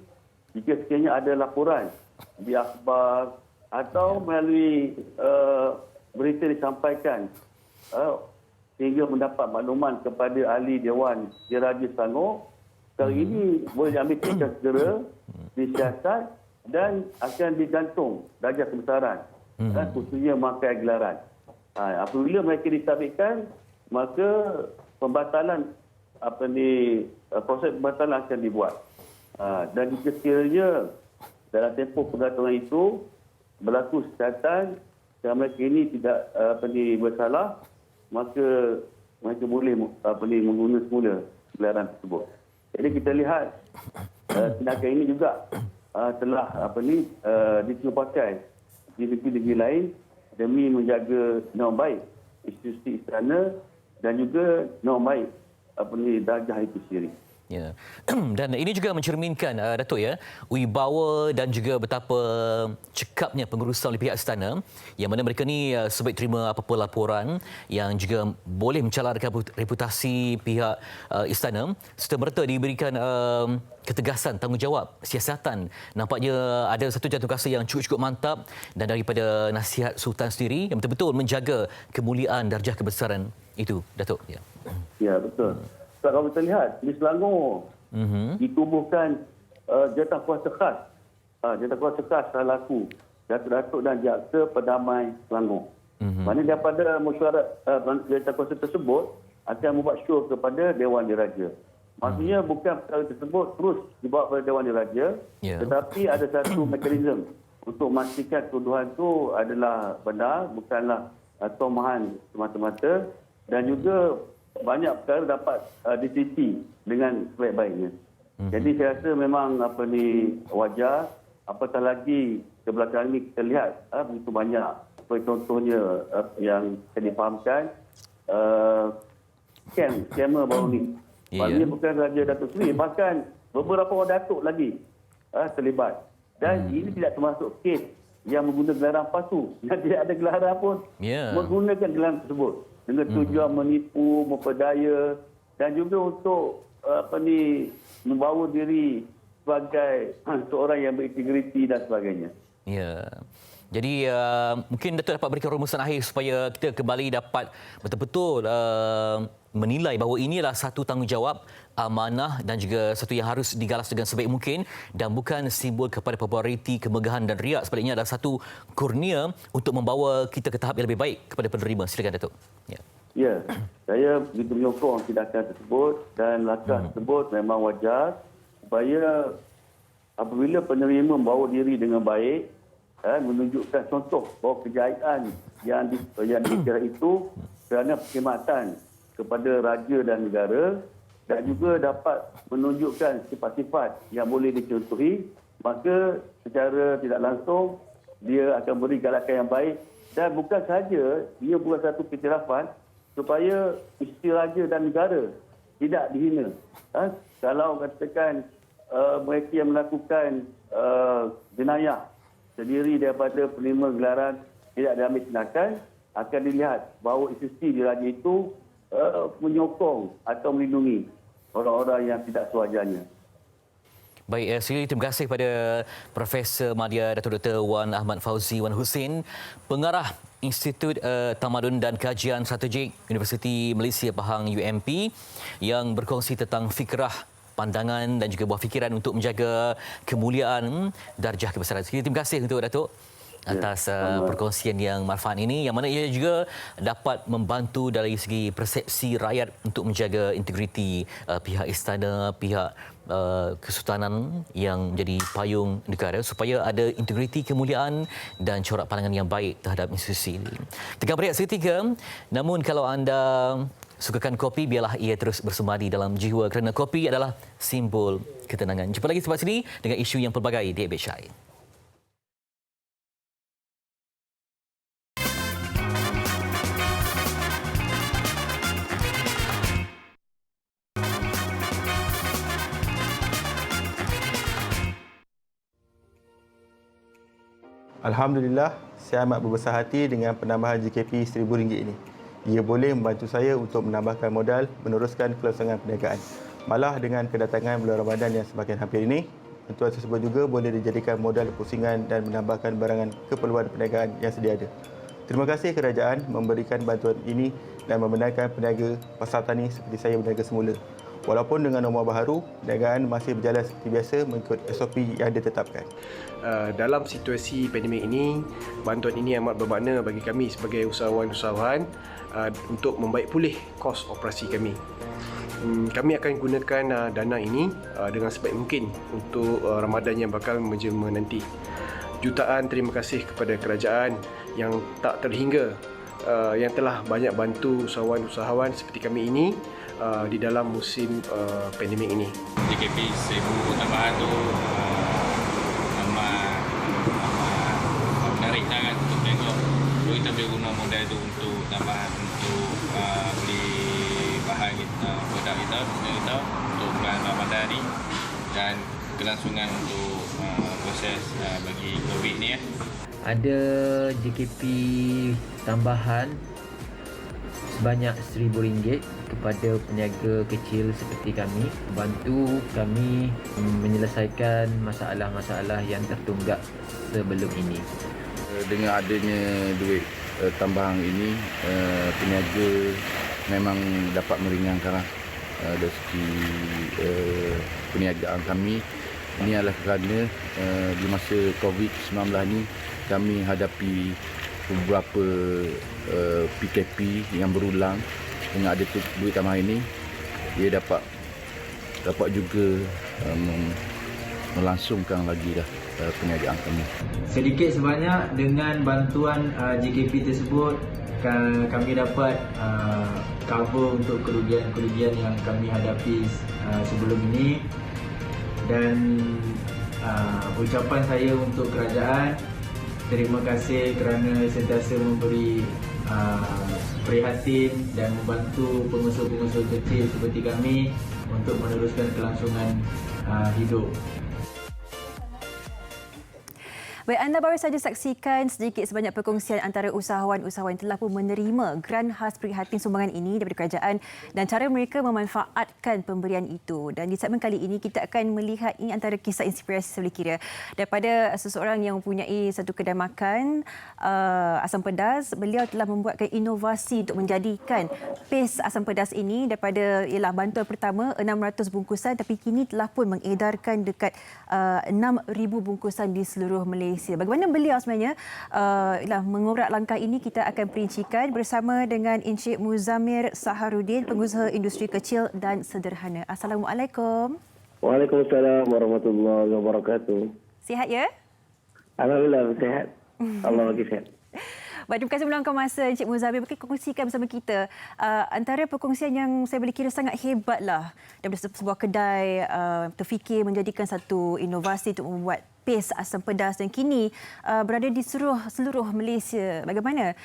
[SPEAKER 6] jika sekiranya ada laporan di akhbar atau melalui berita disampaikan sehingga mendapat makluman kepada ahli Dewan Diraja Selangor, perkara ini boleh diambil tindakan segera, disiasat dan akan digantung darjah kebesaran khususnya markai gelaran. Apabila mereka disabitkan, maka pembatalan proses pembatalan akan dibuat. Dan jika sekiranya dalam tempoh penggantungan itu berlaku kesihatan dan mereka ini tidak bersalah, maka mereka boleh mengguna semula gelaran tersebut. Jadi kita lihat tindakan ini juga telah diterima pakai di negeri-negeri lain demi menjaga norma baik institusi istana dan juga norma baik darjah itu sendiri.
[SPEAKER 1] Ya. Dan ini juga mencerminkan Datuk ya, wibawa dan juga betapa cekapnya pengurusan oleh pihak istana, yang mana mereka ni sebaik terima apa-apa laporan yang juga boleh mencalarkan reputasi pihak istana, serta merta diberikan ketegasan tanggungjawab siasatan. Nampaknya ada satu jantung kasar yang cukup-cukup mantap dan daripada nasihat Sultan sendiri yang betul-betul menjaga kemuliaan darjah kebesaran itu, Datuk. Ya,
[SPEAKER 6] ya betul. Kalau kita lihat di Selangor ditubuhkan jawatankuasa khas, jawatankuasa khas selaku Datuk dan Jaksa Perdamai Selangor. Mana daripada mesyuarat jawatankuasa tersebut akan membuat syur kepada Dewan Diraja. Maksudnya bukan perkara tersebut terus dibawa kepada Dewan Diraja, tetapi ada satu mekanisme untuk memastikan tuduhan itu adalah benar, bukanlah tomahan semata-mata, dan juga banyak perkara dapat diteliti dengan sebaik-baiknya. Jadi saya rasa memang wajar, apatah lagi kebelakangan ini kita lihat begitu banyak contohnya yang saya difahamkan skamer baru ni. Maksudnya bukan saja Datuk Seri, bahkan beberapa orang Datuk lagi terlibat. Dan ini tidak termasuk kes yang menggunakan gelaran palsu. Yang tidak ada gelaran pun menggunakan gelaran tersebut dengan tujuan menipu, memperdaya dan juga untuk membawa diri sebagai seorang yang berintegriti dan sebagainya.
[SPEAKER 1] Ya. Jadi mungkin Datuk dapat berikan rumusan akhir supaya kita kembali dapat betul-betul menilai bahawa inilah satu tanggungjawab, amanah dan juga satu yang harus digalas dengan sebaik mungkin dan bukan simbol kepada populariti, kemegahan dan riak. Sebaliknya adalah satu kurnia untuk membawa kita ke tahap yang lebih baik kepada penerima. Silakan Datuk.
[SPEAKER 6] Ya, saya begitu menyokong tindakan tersebut dan langkah tersebut memang wajar supaya apabila penerima membawa diri dengan baik, menunjukkan contoh bahawa kejayaan yang dikira itu kerana perkhidmatan kepada raja dan negara dan juga dapat menunjukkan sifat-sifat yang boleh dicontohi, maka secara tidak langsung dia akan beri galakan yang baik dan bukan sahaja dia bukan satu iktirafan supaya isteri raja dan negara tidak dihina. Kalau katakan mereka yang melakukan jenayah terdiri daripada penerima gelaran tidak diambil tindakan, akan dilihat bahawa institusi diraja itu menyokong atau melindungi orang-orang yang tidak sewajarnya.
[SPEAKER 1] Baik, terima kasih kepada Profesor Madya Datuk Dr. Wan Ahmad Fauzi Wan Husin, Pengarah Institut Tamadun dan Kajian Strategik Universiti Malaysia Pahang UMP, yang berkongsi tentang fikrah, pandangan dan juga buah fikiran untuk menjaga kemuliaan darjah kebesaran. Terima kasih untuk Datuk atas perkongsian yang manfaat ini, yang mana ia juga dapat membantu dari segi persepsi rakyat untuk menjaga integriti pihak istana, pihak Kesultanan yang menjadi payung negara supaya ada integriti, kemuliaan dan corak pandangan yang baik terhadap institusi ini. Tengah berehat seketika, namun kalau anda sukakan kopi, biarlah ia terus bersemadi dalam jiwa kerana kopi adalah simbol ketenangan. Jumpa lagi selepas ini dengan isu yang pelbagai di ABCI.
[SPEAKER 7] Alhamdulillah, saya amat berbesar hati dengan penambahan JKP RM1,000 ini. Ia boleh membantu saya untuk menambahkan modal meneruskan kelangsungan perniagaan. Malah dengan kedatangan bulan Ramadan yang semakin hampir ini, Bantuan tersebut juga boleh dijadikan modal pusingan dan menambahkan barangan keperluan perniagaan yang sedia ada. Terima kasih kerajaan memberikan bantuan ini dan membenarkan peniaga pasar tani seperti saya berniaga semula. Walaupun dengan norma baharu, perniagaan masih berjalan seperti biasa mengikut SOP yang ditetapkan.
[SPEAKER 8] Dalam situasi pandemik ini, bantuan ini amat bermakna bagi kami sebagai usahawan-usahawan untuk membaik pulih kos operasi kami. Kami akan gunakan dana ini dengan sebaik mungkin untuk Ramadan yang bakal menjelma nanti. Jutaan terima kasih kepada kerajaan yang tak terhingga yang telah banyak bantu usahawan-usahawan seperti kami ini di dalam musim pandemik ini.
[SPEAKER 9] JKP 1000 tambahan tu amat menarik sangat untuk tengok. So, kita boleh guna modal tu untuk tambahan untuk beli bahan kita, produk kita untuk bulan Ramadan ni dan kelangsungan untuk proses bagi COVID ni.
[SPEAKER 10] Ada JKP tambahan sebanyak RM1,000 kepada peniaga kecil seperti kami, bantu kami menyelesaikan masalah-masalah yang tertunggak sebelum ini.
[SPEAKER 11] Dengan adanya duit tambahan ini, peniaga memang dapat meringankan dari segi perniagaan kami. Ini adalah kerana di masa COVID-19 ini kami hadapi beberapa PKP yang berulang. Dengan ada duit tambahan ini, dia dapat juga melangsungkan lagi perniagaan kami.
[SPEAKER 10] Sedikit sebanyak dengan bantuan JKP tersebut, kami dapat cover untuk kerugian-kerugian yang kami hadapi sebelum ini. Dan ucapan saya untuk kerajaan, terima kasih kerana sentiasa memberi prihatin dan membantu pengusaha-pengusaha kecil seperti kami untuk meneruskan kelangsungan hidup.
[SPEAKER 2] Baik, anda baru saja saksikan sedikit sebanyak perkongsian antara usahawan-usahawan yang telah pun menerima grant khas prihatin sumbangan ini daripada kerajaan dan cara mereka memanfaatkan pemberian itu. Dan di segmen kali ini kita akan melihat ini antara kisah inspirasi saya boleh kira daripada seseorang yang mempunyai satu kedai makan asam pedas. Beliau telah membuatkan inovasi untuk menjadikan paste asam pedas ini daripada ialah bantuan pertama 600 bungkusan, tapi kini telah pun mengedarkan dekat 6,000 bungkusan di seluruh Malaysia. Bagaimana beliau sebenarnya mengorak langkah ini, kita akan perincikan bersama dengan Encik Muzamir Saharudin, pengusaha industri kecil dan sederhana. Assalamualaikum.
[SPEAKER 12] Waalaikumsalam warahmatullahi wabarakatuh.
[SPEAKER 2] Sihat ya?
[SPEAKER 12] Alhamdulillah sihat. Allah bagi sihat.
[SPEAKER 2] Baik, terima kasih meluangkan masa Encik Muzamir. Mungkin kongsikan bersama kita antara perkongsian yang saya boleh kira sangat hebatlah daripada sebuah kedai terfikir menjadikan satu inovasi untuk membuat paste asam pedas dan kini berada di seluruh Malaysia. Bagaimana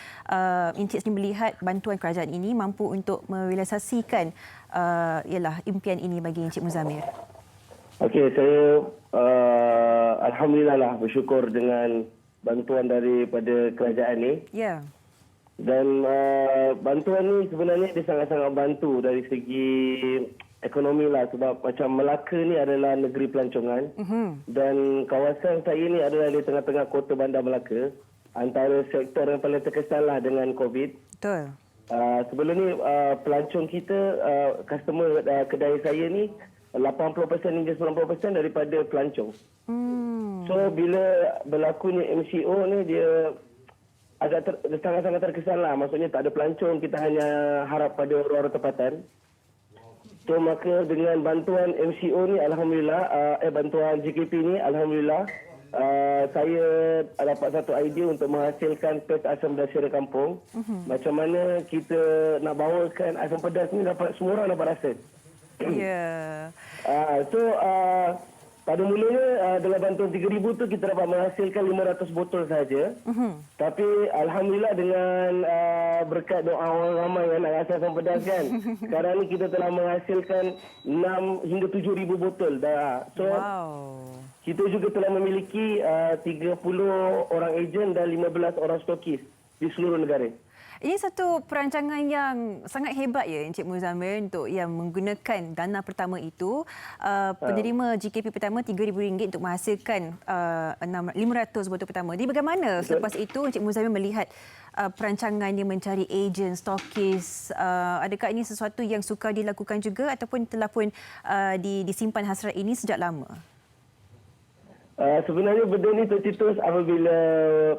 [SPEAKER 2] Encik sendiri melihat bantuan kerajaan ini mampu untuk merealisasikan impian ini bagi Encik Muzamir?
[SPEAKER 12] Okey, saya alhamdulillah lah bersyukur dengan bantuan daripada kerajaan ni.
[SPEAKER 2] Ya.
[SPEAKER 12] Dan bantuan ni sebenarnya dia sangat-sangat bantu dari segi ekonomi lah, sebab macam Melaka ni adalah negeri pelancongan dan kawasan saya ni adalah di tengah-tengah kota bandar Melaka, antara sektor yang paling terkesan lah dengan COVID.
[SPEAKER 2] Betul.
[SPEAKER 12] Sebelum ni pelancong kita, customer kedai saya ni 80% hingga 90% daripada pelancong. So bila berlakunya MCO ni, dia agak sangat-sangat terkesan lah. Maksudnya tak ada pelancong, kita hanya harap pada orang-orang tempatan. So maka dengan bantuan MCO ni, alhamdulillah, bantuan JKP ni, alhamdulillah, saya dapat satu idea untuk menghasilkan paste asam pedas Seri Kampung. Macam mana kita nak bawakan asam pedas ni dapat semua orang dapat rasa.
[SPEAKER 2] Ya.
[SPEAKER 12] Pada mulanya dengan bantuan 3,000 tu kita dapat menghasilkan 500 botol saja. Tapi alhamdulillah dengan berkat doa orang ramai yang nak rasa asam pedas kan, sekarang ni kita telah menghasilkan 6 hingga 7,000 botol dah. So kita juga telah memiliki 30 orang ejen dan 15 orang stokis di seluruh negara.
[SPEAKER 2] Ini satu perancangan yang sangat hebat ya Encik Muzammil untuk yang menggunakan dana pertama itu. Penerima GKP pertama RM3,000 untuk menghasilkan 500 botol pertama. Jadi bagaimana selepas itu Encik Muzammil melihat perancangan yang mencari ejen, stokis? Adakah ini sesuatu yang sukar dilakukan juga ataupun telah pun disimpan hasrat ini sejak lama?
[SPEAKER 12] Sebenarnya benda ni tercetus apabila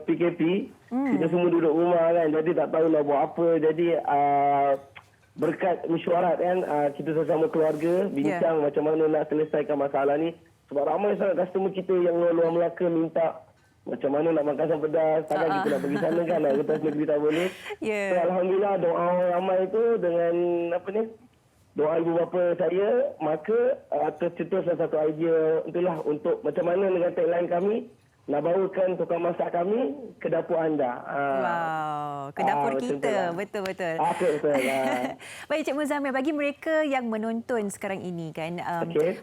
[SPEAKER 12] PKP. Kita semua duduk rumah kan, jadi tak tahu nak buat apa. Jadi berkat mesyuarat kan, kita sesama keluarga bincang macam mana nak selesaikan masalah ni. Sebab ramai sangat customer kita yang luar Melaka minta macam mana nak makan asam pedas. Takkan kita nak pergi sana kan, nak kertas negeri tak boleh. So, Alhamdulillah doa orang ramai tu dengan doa ibu bapa saya, maka tercetuslah satu idea itulah untuk macam mana dengan tagline kami, nak bawakan tukang masak kami ke dapur anda.
[SPEAKER 2] Wow, ke dapur kita. Betul-betul.
[SPEAKER 12] Betul.
[SPEAKER 2] Baik Cik Muzammil, bagi mereka yang menonton sekarang ini kan,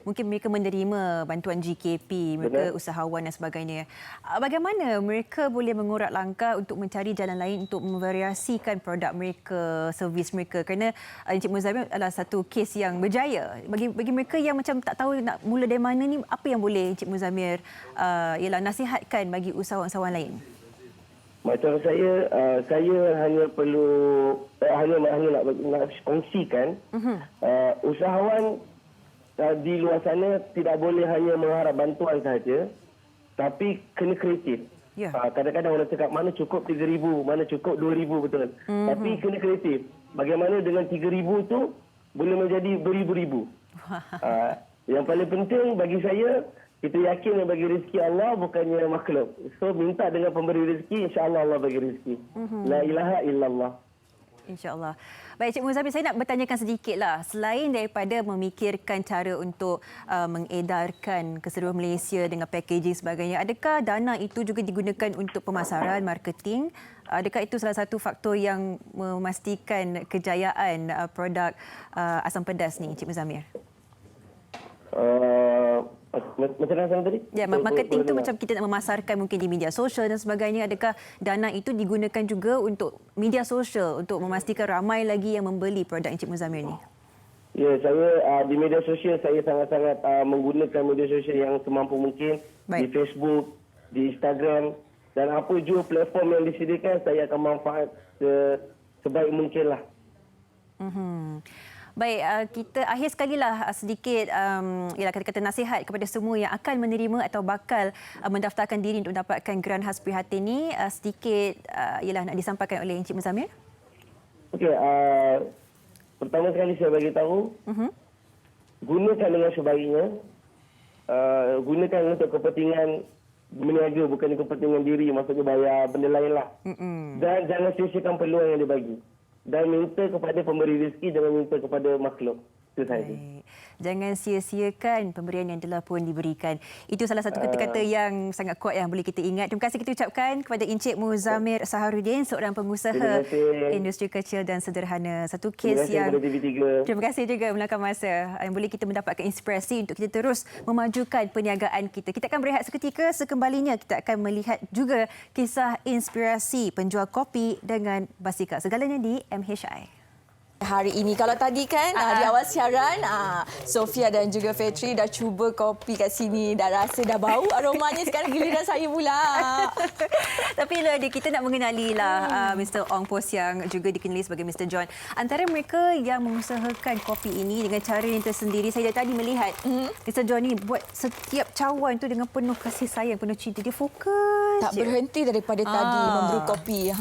[SPEAKER 2] mungkin mereka menerima bantuan GKP, mereka usahawan dan sebagainya. Bagaimana mereka boleh mengorak langkah untuk mencari jalan lain untuk memvariasikan produk mereka, servis mereka? Kerana Cik Muzammil adalah satu kes yang berjaya. Bagi mereka yang macam tak tahu nak mula dari mana ni, apa yang boleh Cik Muzammil ialah nasihatkan bagi usahawan-usahawan lain?
[SPEAKER 12] Macam saya hanya perlu hanya nak kongsikan usahawan di luar sana tidak boleh hanya mengharap bantuan sahaja, tapi kena kreatif. Kadang-kadang orang cakap mana cukup 3,000, mana cukup 2,000, betul. Tapi kena kreatif. Bagaimana dengan 3,000 tu boleh menjadi beribu-ribu. Yang paling penting bagi saya, kita yakin yang bagi rezeki Allah bukannya makhluk. So minta dengan pemberi rezeki, insya-Allah Allah bagi rezeki. La ilaha illallah.
[SPEAKER 2] InsyaAllah. Baik Cik Muzammil, saya nak bertanyakan sedikitlah. Selain daripada memikirkan cara untuk mengedarkan ke seluruh Malaysia dengan packaging sebagainya, adakah dana itu juga digunakan untuk pemasaran, marketing? Adakah itu salah satu faktor yang memastikan kejayaan produk asam pedas ni, Cik Muzammil?
[SPEAKER 12] Macam mana tadi?
[SPEAKER 2] Ya, marketing tu macam kita nak memasarkan mungkin di media sosial dan sebagainya. Adakah dana itu digunakan juga untuk media sosial untuk memastikan ramai lagi yang membeli produk Encik Muzammil ni?
[SPEAKER 12] Ya, saya di media sosial saya sangat-sangat menggunakan media sosial yang semampu mungkin. Di Facebook, di Instagram dan apa jua platform yang disediakan saya akan manfaat sebaik mungkin lah.
[SPEAKER 2] Baik, kita akhir sekali lah sedikit ialah kata-kata nasihat kepada semua yang akan menerima atau bakal mendaftarkan diri untuk mendapatkan grant khas prihatin ini. Sedikit ialah nak disampaikan oleh Encik Muzammil.
[SPEAKER 12] Okey, pertama sekali saya bagi tahu, gunakan dengan sebaiknya. Gunakan untuk kepentingan berniaga, bukan kepentingan diri, maksudnya bayar benda lain lah. Dan jangan sia-siakan peluang yang dibagi. Dan minta kepada pemberi rezeki, jangan minta kepada makhluk. Itu sahaja.
[SPEAKER 2] Jangan sia-siakan pemberian yang telah pun diberikan. Itu salah satu kata-kata yang sangat kuat yang boleh kita ingat. Terima kasih kita ucapkan kepada Encik Muzammil Saharuddin, seorang pengusaha industri kecil dan sederhana. Satu kes yang... Terima kasih juga melangkah masa yang boleh kita mendapatkan inspirasi untuk kita terus memajukan perniagaan kita. Kita akan berehat seketika, sekembalinya kita akan melihat juga kisah inspirasi penjual kopi dengan basikal. Segalanya di MHI.
[SPEAKER 4] Hari ini, kalau tadi kan di awal siaran Sofia dan juga Fetri dah cuba kopi kat sini, dah rasa dah bau aromanya. Sekarang giliran saya pula.
[SPEAKER 2] Tapi kita nak mengenali lah Mr. Ong Pos yang juga dikenali sebagai Mr. John. Antara mereka yang mengusahakan kopi ini dengan cara yang tersendiri, saya tadi melihat Mr. John ni buat setiap cawan tu dengan penuh kasih sayang, penuh cinta. Dia fokus.
[SPEAKER 4] Tak berhenti daripada tadi membrew kopi.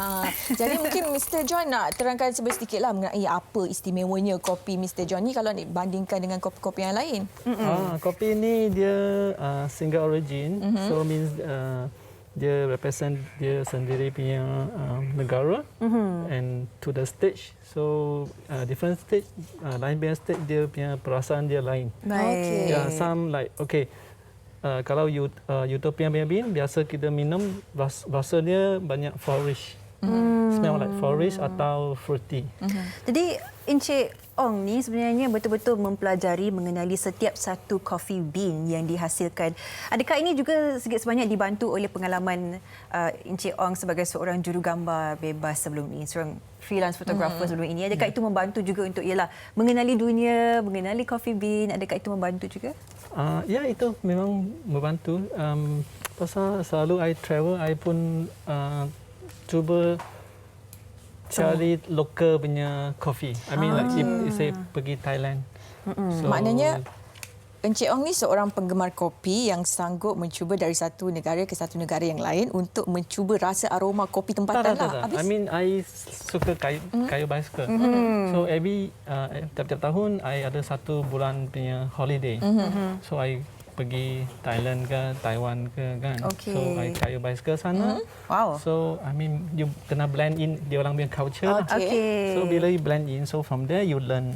[SPEAKER 4] Jadi mungkin Mr. John nak terangkan sedikitlah mengenai apa istimewanya kopi Mr. John ni kalau dibandingkan dengan kopi-kopi yang lain?
[SPEAKER 3] Kopi ni dia single origin, so means dia represent dia sendiri punya negara and to the stage. So different stage, lain punya stage dia punya perasaan dia lain.
[SPEAKER 2] Baik.
[SPEAKER 3] Yeah, some like kalau Utopia punya bean biasa kita minum rasa dia banyak flourish. Smell like forest atau fruity.
[SPEAKER 2] Jadi Encik Ong ni sebenarnya betul-betul mempelajari mengenali setiap satu coffee bean yang dihasilkan. Adakah ini juga sedikit sebanyak dibantu oleh pengalaman Encik Ong sebagai seorang jurugambar bebas sebelum ini, seorang freelance photographer sebelum ini? Adakah itu membantu juga untuk mengenali dunia, mengenali coffee bean? Adakah itu membantu juga?
[SPEAKER 3] Ya, itu memang membantu. Pasal selalu I travel, I pun cuba cari local punya coffee. I mean like if saya pergi Thailand. So,
[SPEAKER 4] maknanya Encik Ong ni seorang penggemar kopi yang sanggup mencuba dari satu negara ke satu negara yang lain untuk mencuba rasa aroma kopi tempatan lah.
[SPEAKER 3] I mean I suka kayu bicycle. So every tiap-tiap tahun I ada 1 bulan punya holiday. So I pergi Thailand ke Taiwan ke kan.
[SPEAKER 2] Okay.
[SPEAKER 3] So I kayu bicycle sana.
[SPEAKER 2] Wow.
[SPEAKER 3] So I mean you kena blend in dia orang punya culture lah.
[SPEAKER 2] Okay.
[SPEAKER 3] So bila you blend in, so from there you learn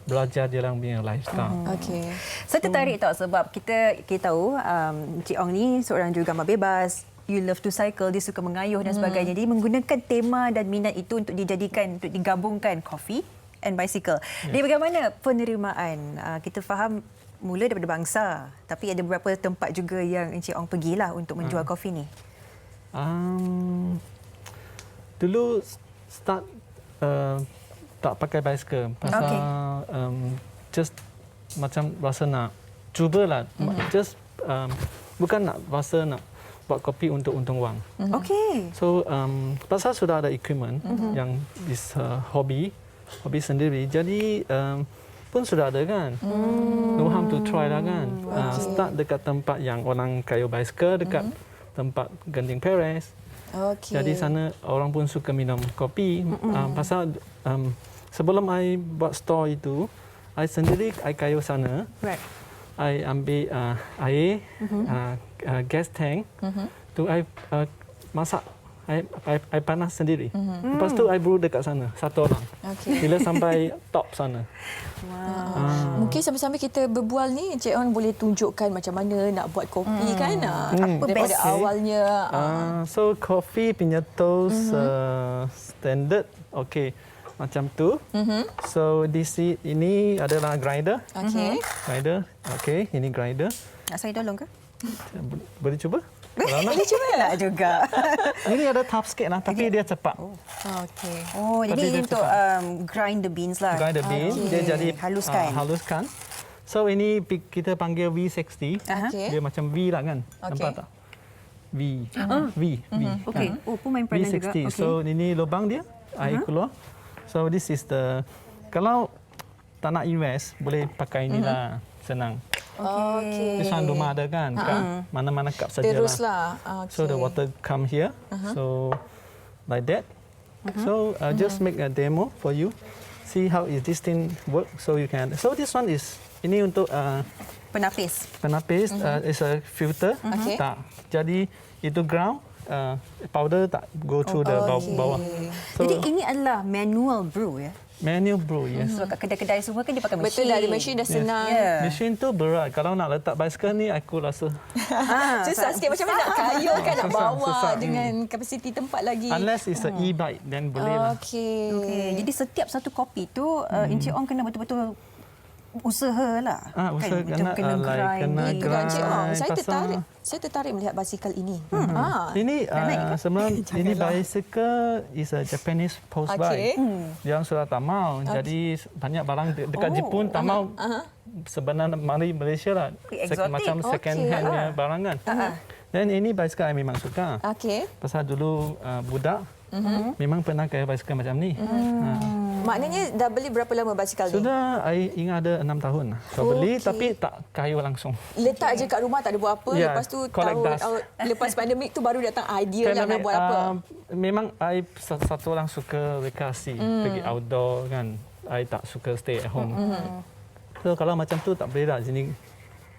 [SPEAKER 3] belajar dia orang punya lifestyle.
[SPEAKER 4] Okey.
[SPEAKER 2] Saya tertarik tau sebab kita tahu Encik Ong ni seorang jurugambar bebas. You love to cycle, dia suka mengayuh dan sebagainya. Jadi menggunakan tema dan minat itu untuk dijadikan, untuk digabungkan coffee and bicycle. Jadi bagaimana penerimaan? Kita faham mula daripada bangsa, tapi ada beberapa tempat juga yang Encik Ong pergilah untuk menjual kopi ni.
[SPEAKER 3] Dulu start tak pakai bicycle pasal just macam rasa nak cubalah, just bukan nak rasa nak buat kopi untuk untung wang.
[SPEAKER 2] Okey.
[SPEAKER 3] So pasal sudah ada equipment yang is hobi sendiri, jadi pun sudah ada kan. No harm to try lah kan. Start dekat tempat yang orang kayu bicycle, dekat tempat Genting Perez. Jadi sana orang pun suka minum kopi. Pasal sebelum I buat store itu, I sendiri I kayu sana.
[SPEAKER 2] Right.
[SPEAKER 3] I ambil air, gas tank. Tu I masak. I panas sendiri. Lepas tu I brew dekat sana, 1 orang. Bila sampai top sana.
[SPEAKER 4] Mungkin sambil-sambil kita berbual ni, Encik Ong boleh tunjukkan macam mana nak buat kopi kan? Apa daripada awalnya.
[SPEAKER 3] So coffee punya toast standard, okay, macam tu. So ini adalah grinder. Grinder, okay, ini grinder.
[SPEAKER 2] Nak saya tolong ke?
[SPEAKER 3] Boleh cuba?
[SPEAKER 2] Boleh cuba lah juga.
[SPEAKER 3] Ini ada tough sikit lah, tapi dia cepat.
[SPEAKER 2] Okey. Oh, jadi ini untuk grind the beans lah.
[SPEAKER 3] Grind the beans, dia jadi
[SPEAKER 2] haluskan.
[SPEAKER 3] So ini kita panggil V60. Dia macam V lah kan? Nampak tak? V.
[SPEAKER 2] Okey. Oh, pun main peranan juga.
[SPEAKER 3] V60. So ini lubang dia, air keluar. So this is the, kalau tak nak invest, boleh pakai inilah, senang.
[SPEAKER 4] Okey.
[SPEAKER 3] This one rumah ada kan? Kat mana-mana cup sajalah.
[SPEAKER 4] Teruslah.
[SPEAKER 3] So the water come here. So like that. So just make a demo for you. See how is this thing work. So you can. So this one is ini untuk
[SPEAKER 2] penapis.
[SPEAKER 3] Penapis is a filter. Tak. Jadi itu ground. Powder tak go through the bawah. So,
[SPEAKER 2] jadi ini adalah manual brew ya?
[SPEAKER 3] Manual brew, yes.
[SPEAKER 2] So kat kedai-kedai semua kan dia pakai mesin.
[SPEAKER 4] Betul lah, ada mesin dah senang.
[SPEAKER 3] Mesin tu berat. Kalau nak letak bicycle ni, aku rasa
[SPEAKER 4] susah sikit. Macam mana nak kayu kan, nak bawa dengan kapasiti tempat lagi.
[SPEAKER 3] Unless it's a e-bike, then boleh lah.
[SPEAKER 4] Okey.
[SPEAKER 2] Jadi setiap satu kopi tu, Encik Ong kena betul-betul usaha lah.
[SPEAKER 3] Usaha
[SPEAKER 2] kan? Kena grind.
[SPEAKER 4] Encik Ong, saya tertarik melihat basikal ini.
[SPEAKER 3] Ini sebenarnya ini bicycle is a Japanese post bike. Yang sudah tak mau. Jadi banyak barang dekat Jepun tak mau. Sebenarnya mari Malaysia lah. Macam second hand barang kan. Dan ini bicycle saya memang suka. Pasal dulu budak memang pernah kaya basikal macam ni.
[SPEAKER 4] Maknanya dah beli berapa lama basikal ni?
[SPEAKER 3] Sudah, I ingat ada 6 tahun. So beli tapi tak kayu langsung.
[SPEAKER 4] Letak je kat rumah tak ada buat apa. Lepas tu lepas pandemik tu baru datang idea lah nak buat apa.
[SPEAKER 3] Memang I satu orang suka rekreasi, pergi outdoor kan. I tak suka stay at home. So kalau macam tu tak boleh lah, sini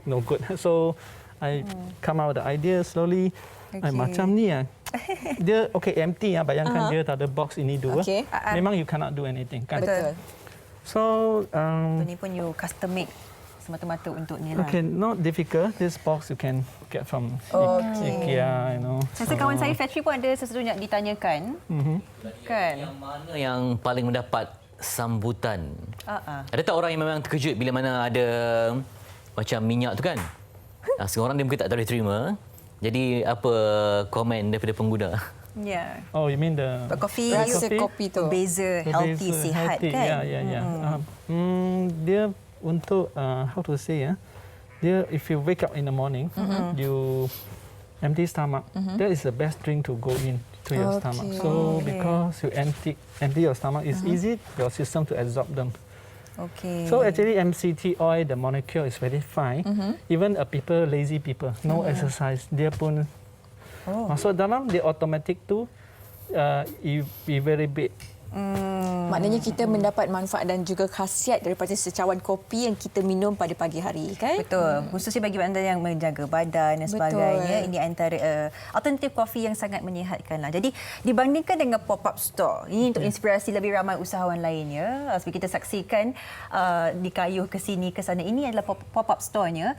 [SPEAKER 3] no good. So I come out with the idea slowly. Macam ni lah. Dia empty lah. Bayangkan dia tak ada box ini dua. Memang you cannot do anything kan.
[SPEAKER 2] Betul.
[SPEAKER 3] So
[SPEAKER 2] ini pun you custom make. semata-mata untuk ni lah.
[SPEAKER 3] Okay, not difficult. This box you can get from IKEA, you know.
[SPEAKER 2] Saya rasa kawan saya factory pun ada sesuatu nak ditanyakan. Kan?
[SPEAKER 1] Yang mana yang paling mendapat sambutan? Ada tak orang yang memang terkejut bila mana ada macam minyak tu kan? Seorang dia mungkin tak boleh terima. Jadi apa komen daripada pengguna?
[SPEAKER 2] Yeah.
[SPEAKER 3] Oh, you mean the
[SPEAKER 2] Kopi,
[SPEAKER 4] Rasa kopi tu.
[SPEAKER 2] Beza, healthy, sihat kan?
[SPEAKER 3] Ya. Dia untuk how to say ya? Dia if you wake up in the morning, you empty stomach. That is the best drink to go in to your stomach. So because you empty your stomach, it's easy your system to absorb them.
[SPEAKER 2] Okay.
[SPEAKER 3] So actually MCT oil, the molecule is very fine. Even people, lazy people, no exercise, dia pun masuk dalam, dia automatic tu very big.
[SPEAKER 4] Maknanya kita mendapat manfaat dan juga khasiat daripada secawan kopi yang kita minum pada pagi hari, kan?
[SPEAKER 2] Betul. Khususnya bagi anda yang menjaga badan dan sebagainya, ini antara alternatif kopi yang sangat menyihatkan lah. Jadi dibandingkan dengan pop-up store, ini untuk inspirasi lebih ramai usahawan lainnya. Seperti kita saksikan dikayuh ke sini ke sana, ini adalah pop-up store-nya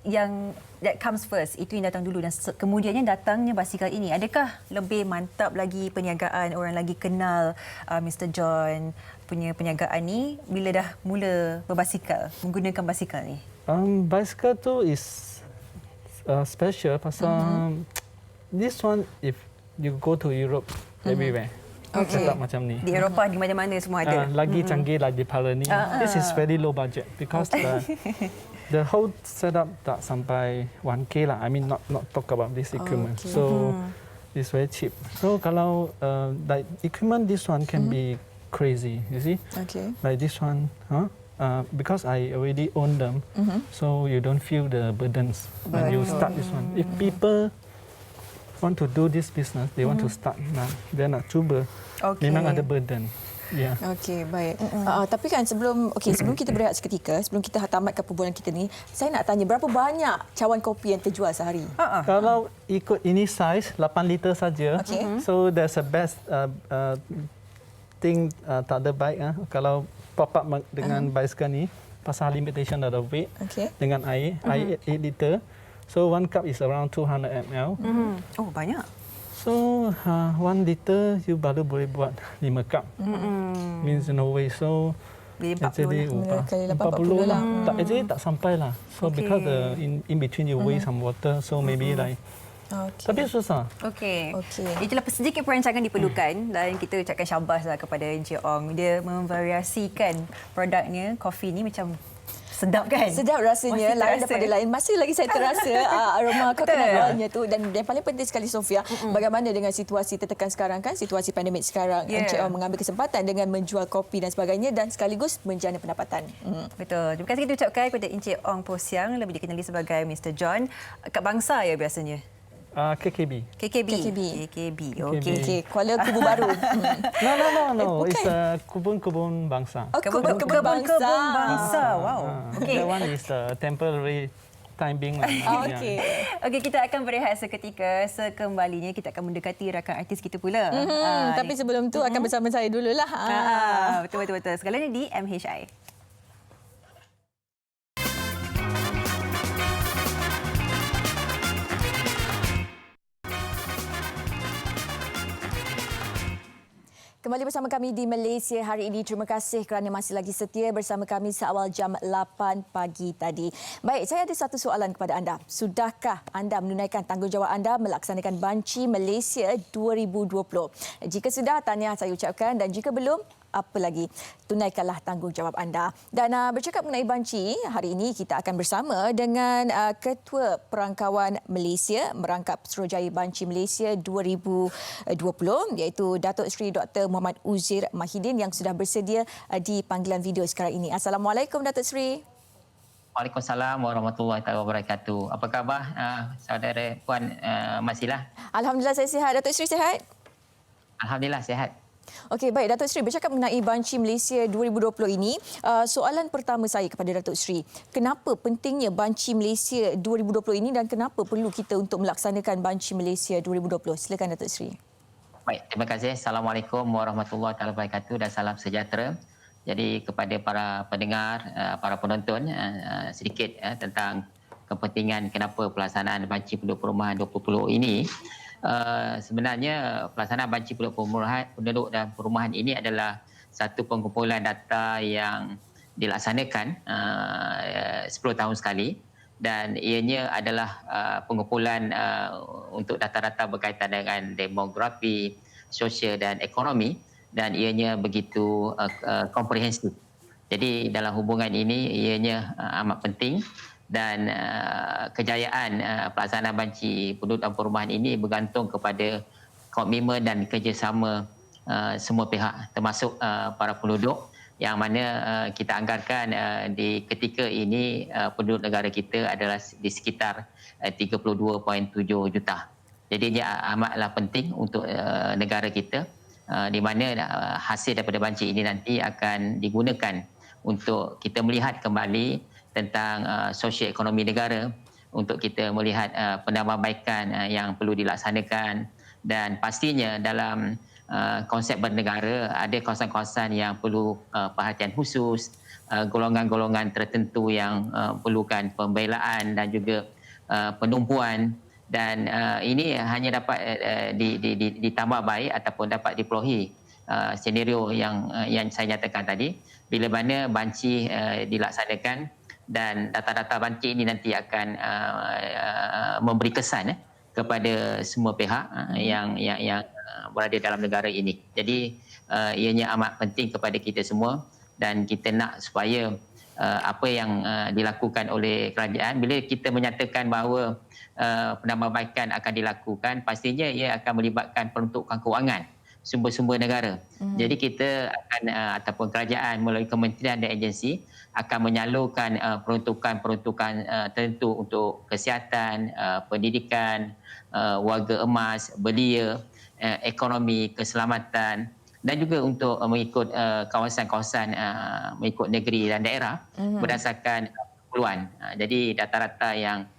[SPEAKER 2] yang that comes first. Itu yang datang dulu dan kemudiannya datangnya basikal ini. Adakah lebih mantap lagi perniagaan, orang lagi kenal Mr. John punya perniagaan ni bila dah mula berbasikal, menggunakan basikal ni?
[SPEAKER 3] Basikal tu is special pasal this one if you go to Europe everywhere. Setup macam ni.
[SPEAKER 2] Di Eropah di mana-mana semua ada.
[SPEAKER 3] Lagi canggih lagi daripada ni. This is very low budget because the whole setup tak sampai 1K lah. I mean not talk about this equipment. So it's very cheap. So kalau like equipment, this one can be crazy. You see?
[SPEAKER 4] Okay.
[SPEAKER 3] Like this one, because I already own them, so you don't feel the burdens when you start this one. If people want to do this business, they want to start now, dia nak cuba, memang ada burden. Yeah.
[SPEAKER 4] Okey, baik. Tapi kan sebelum kita berehat seketika, sebelum kita tamatkan perbualan kita ni, saya nak tanya berapa banyak cawan kopi yang terjual sehari?
[SPEAKER 3] Kalau ikut ini size 8 liter saja. So there's a best thing tak ada baik kalau pop up dengan basikal ni pasal limitation of the weight dengan air 8 liter. So 1 cup is around 200 ml.
[SPEAKER 2] Oh, banyak.
[SPEAKER 3] So 1 liter you baru boleh buat 5 cup. Means no way. So actually 40 lah. Actually tak sampai lah. So because in between you waste some water. So maybe like tapi susah.
[SPEAKER 2] Okey. Itulah sedikit perancangan diperlukan dan kita ucapkan syabaslah kepada Encik Ong. Dia memvariasikan produknya, kopi ni macam sedap kan?
[SPEAKER 4] Sedap rasanya, lain daripada lain. Masih lagi saya terasa aroma kekenalannya tu. Dan yang paling penting sekali, Sofia, bagaimana dengan situasi tertekan sekarang kan? Situasi pandemik sekarang. Encik Ong mengambil kesempatan dengan menjual kopi dan sebagainya dan sekaligus menjana pendapatan.
[SPEAKER 2] Betul. Terima kasih kita ucapkan kepada Encik Ong Poh Siang, lebih dikenali sebagai Mr. John. Kat Bangsa ya biasanya?
[SPEAKER 3] KKB.
[SPEAKER 2] Okey.
[SPEAKER 4] Kuala Kubu Baru.
[SPEAKER 3] No. It's kebun bangsa.
[SPEAKER 2] Kebun bangsa. Wow.
[SPEAKER 3] That one is the temporary time being.
[SPEAKER 2] Okey, kita akan berehat seketika. Sekembalinya kita akan mendekati rakan artis kita pula.
[SPEAKER 4] Tapi sebelum tu akan bersama saya dululah.
[SPEAKER 2] Betul. Segalanya di MHI.
[SPEAKER 4] Kembali bersama kami di Malaysia hari ini. Terima kasih kerana masih lagi setia bersama kami seawal jam 8 pagi tadi. Baik, saya ada satu soalan kepada anda. Sudahkah anda menunaikan tanggungjawab anda melaksanakan Banci Malaysia 2020? Jika sudah, tahniah saya ucapkan, dan jika belum, apa lagi, tunaikanlah tanggungjawab anda. Dan bercakap mengenai Banci, hari ini kita akan bersama dengan Ketua Perangkawan Malaysia, merangkap Suruhanjaya Banci Malaysia 2020, iaitu Datuk Seri Dr. Muhammad Uzir Mahidin yang sudah bersedia di panggilan video sekarang ini. Assalamualaikum Datuk Seri.
[SPEAKER 13] Waalaikumsalam warahmatullahi wabarakatuh. Apa khabar saudara Puan Masilah?
[SPEAKER 4] Alhamdulillah saya sihat. Datuk Seri sihat?
[SPEAKER 13] Alhamdulillah sihat.
[SPEAKER 4] Okey, baik Datuk Seri, bercakap mengenai Banci Malaysia 2020 ini, soalan pertama saya kepada Datuk Seri, kenapa pentingnya Banci Malaysia 2020 ini dan kenapa perlu kita untuk melaksanakan Banci Malaysia 2020? Silakan Datuk Seri.
[SPEAKER 13] Baik, terima kasih. Assalamualaikum warahmatullahi wabarakatuh dan salam sejahtera. Jadi kepada para pendengar, para penonton, sedikit tentang kepentingan kenapa pelaksanaan banci penduduk perumahan 2020 ini. Sebenarnya pelaksanaan banci penduduk dan perumahan ini adalah satu pengumpulan data yang dilaksanakan 10 tahun sekali, dan ianya adalah pengumpulan untuk data-data berkaitan dengan demografi, sosial dan ekonomi, dan ianya begitu komprehensif. Jadi dalam hubungan ini ianya amat penting, dan kejayaan pelaksanaan banci penduduk dan perumahan ini bergantung kepada komitmen dan kerjasama semua pihak, termasuk para penduduk, yang mana kita anggarkan di ketika ini penduduk negara kita adalah di sekitar 32.7 juta. Jadi ia amatlah penting untuk negara kita, di mana hasil daripada banci ini nanti akan digunakan untuk kita melihat kembali tentang sosio-ekonomi negara, untuk kita melihat penambahbaikan yang perlu dilaksanakan, dan pastinya dalam konsep bernegara ada kawasan-kawasan yang perlu perhatian khusus, golongan-golongan tertentu yang perlukan pembelaan dan juga penumpuan, dan ini hanya dapat ditambah baik ataupun dapat diperolehi senario yang saya nyatakan tadi bila mana banci dilaksanakan, dan data-data banci ini nanti akan memberi kesan kepada semua pihak yang berada dalam negara ini. Jadi ianya amat penting kepada kita semua, dan kita nak supaya apa yang dilakukan oleh kerajaan, bila kita menyatakan bahawa penambahbaikan akan dilakukan, pastinya ia akan melibatkan peruntukan kewangan sumber-sumber negara. Jadi kita akan ataupun kerajaan melalui kementerian dan agensi akan menyalurkan peruntukan-peruntukan tertentu untuk kesihatan, pendidikan, warga emas, belia, ekonomi, keselamatan, dan juga untuk mengikut kawasan-kawasan mengikut negeri dan daerah berdasarkan keperluan. Jadi data-data yang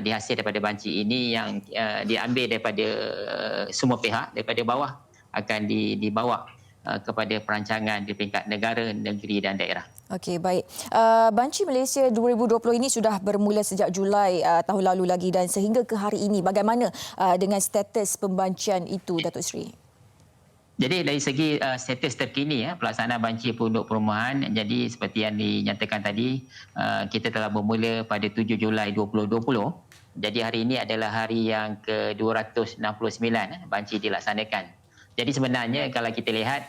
[SPEAKER 13] dihasil daripada banci ini yang diambil daripada semua pihak, daripada bawah akan dibawa kepada perancangan di peringkat negara, negeri dan daerah.
[SPEAKER 4] Okey, baik. Banci Malaysia 2020 ini sudah bermula sejak Julai tahun lalu lagi, dan sehingga ke hari ini bagaimana dengan status pembancian itu, Datuk Seri?
[SPEAKER 13] Jadi dari segi status terkini pelaksanaan banci penduduk perumahan, jadi seperti yang dinyatakan tadi, kita telah bermula pada 7 Julai 2020. Jadi hari ini adalah hari yang ke-269 banci dilaksanakan. Jadi sebenarnya kalau kita lihat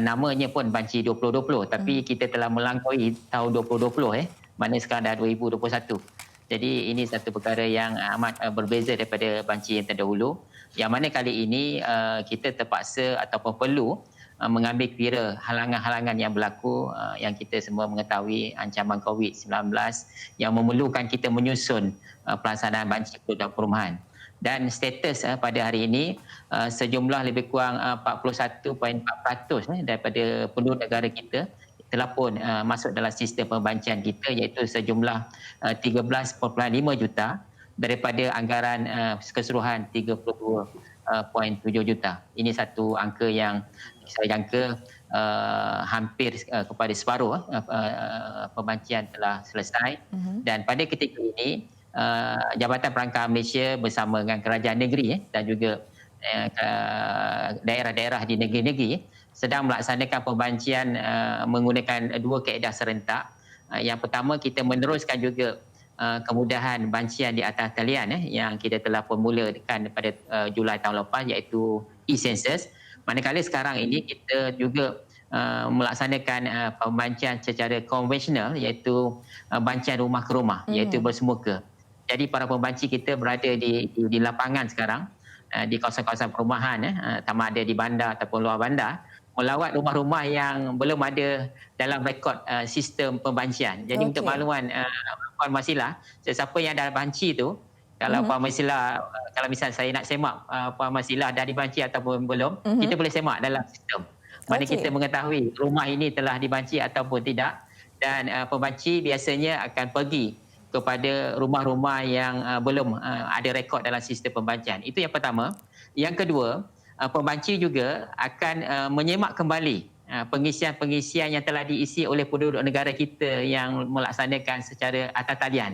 [SPEAKER 13] namanya pun banci 2020, tapi kita telah melampaui tahun 2020 mana sekarang dah 2021. Jadi ini satu perkara yang amat berbeza daripada banci yang terdahulu, yang mana kali ini kita terpaksa ataupun perlu mengambil kira halangan-halangan yang berlaku, yang kita semua mengetahui ancaman COVID-19 yang memerlukan kita menyusun pelaksanaan banci penduduk perumahan. Dan status pada hari ini sejumlah lebih kurang 41.4% daripada penduduk negara kita telah pun masuk dalam sistem pembancian kita, iaitu sejumlah 13.5 juta daripada anggaran keseluruhan 32.7 juta. Ini satu angka yang saya jangka hampir kepada separuh pembancian telah selesai. Dan pada ketika ini Jabatan Perangkat Malaysia bersama dengan kerajaan negeri dan juga daerah-daerah di negeri-negeri sedang melaksanakan pembancian menggunakan dua kaedah serentak. Yang pertama, kita meneruskan juga kemudahan bancian di atas talian yang kita telah pun mulakan pada Julai tahun lepas, iaitu e-census. Manakala sekarang ini kita juga melaksanakan pembancian secara konvensional, iaitu bancian rumah ke rumah, iaitu bersemuka. Jadi para pembanci kita berada di lapangan sekarang, di kawasan-kawasan perumahan, sama ada di bandar ataupun luar bandar, melawat rumah-rumah yang belum ada dalam rekod sistem pembancian. Jadi untuk makluman Puan Masila, sesiapa yang dah banci tu, kalau Puan Masila, kalau misal saya nak semak Puan Masila dah dibanci ataupun belum, kita boleh semak dalam sistem. Mana kita mengetahui rumah ini telah dibanci ataupun tidak, dan pembanci biasanya akan pergi kepada rumah-rumah yang belum ada rekod dalam sistem pembancian. Itu yang pertama. Yang kedua, pembanci juga akan menyemak kembali pengisian-pengisian yang telah diisi oleh penduduk negara kita yang melaksanakan secara atas talian.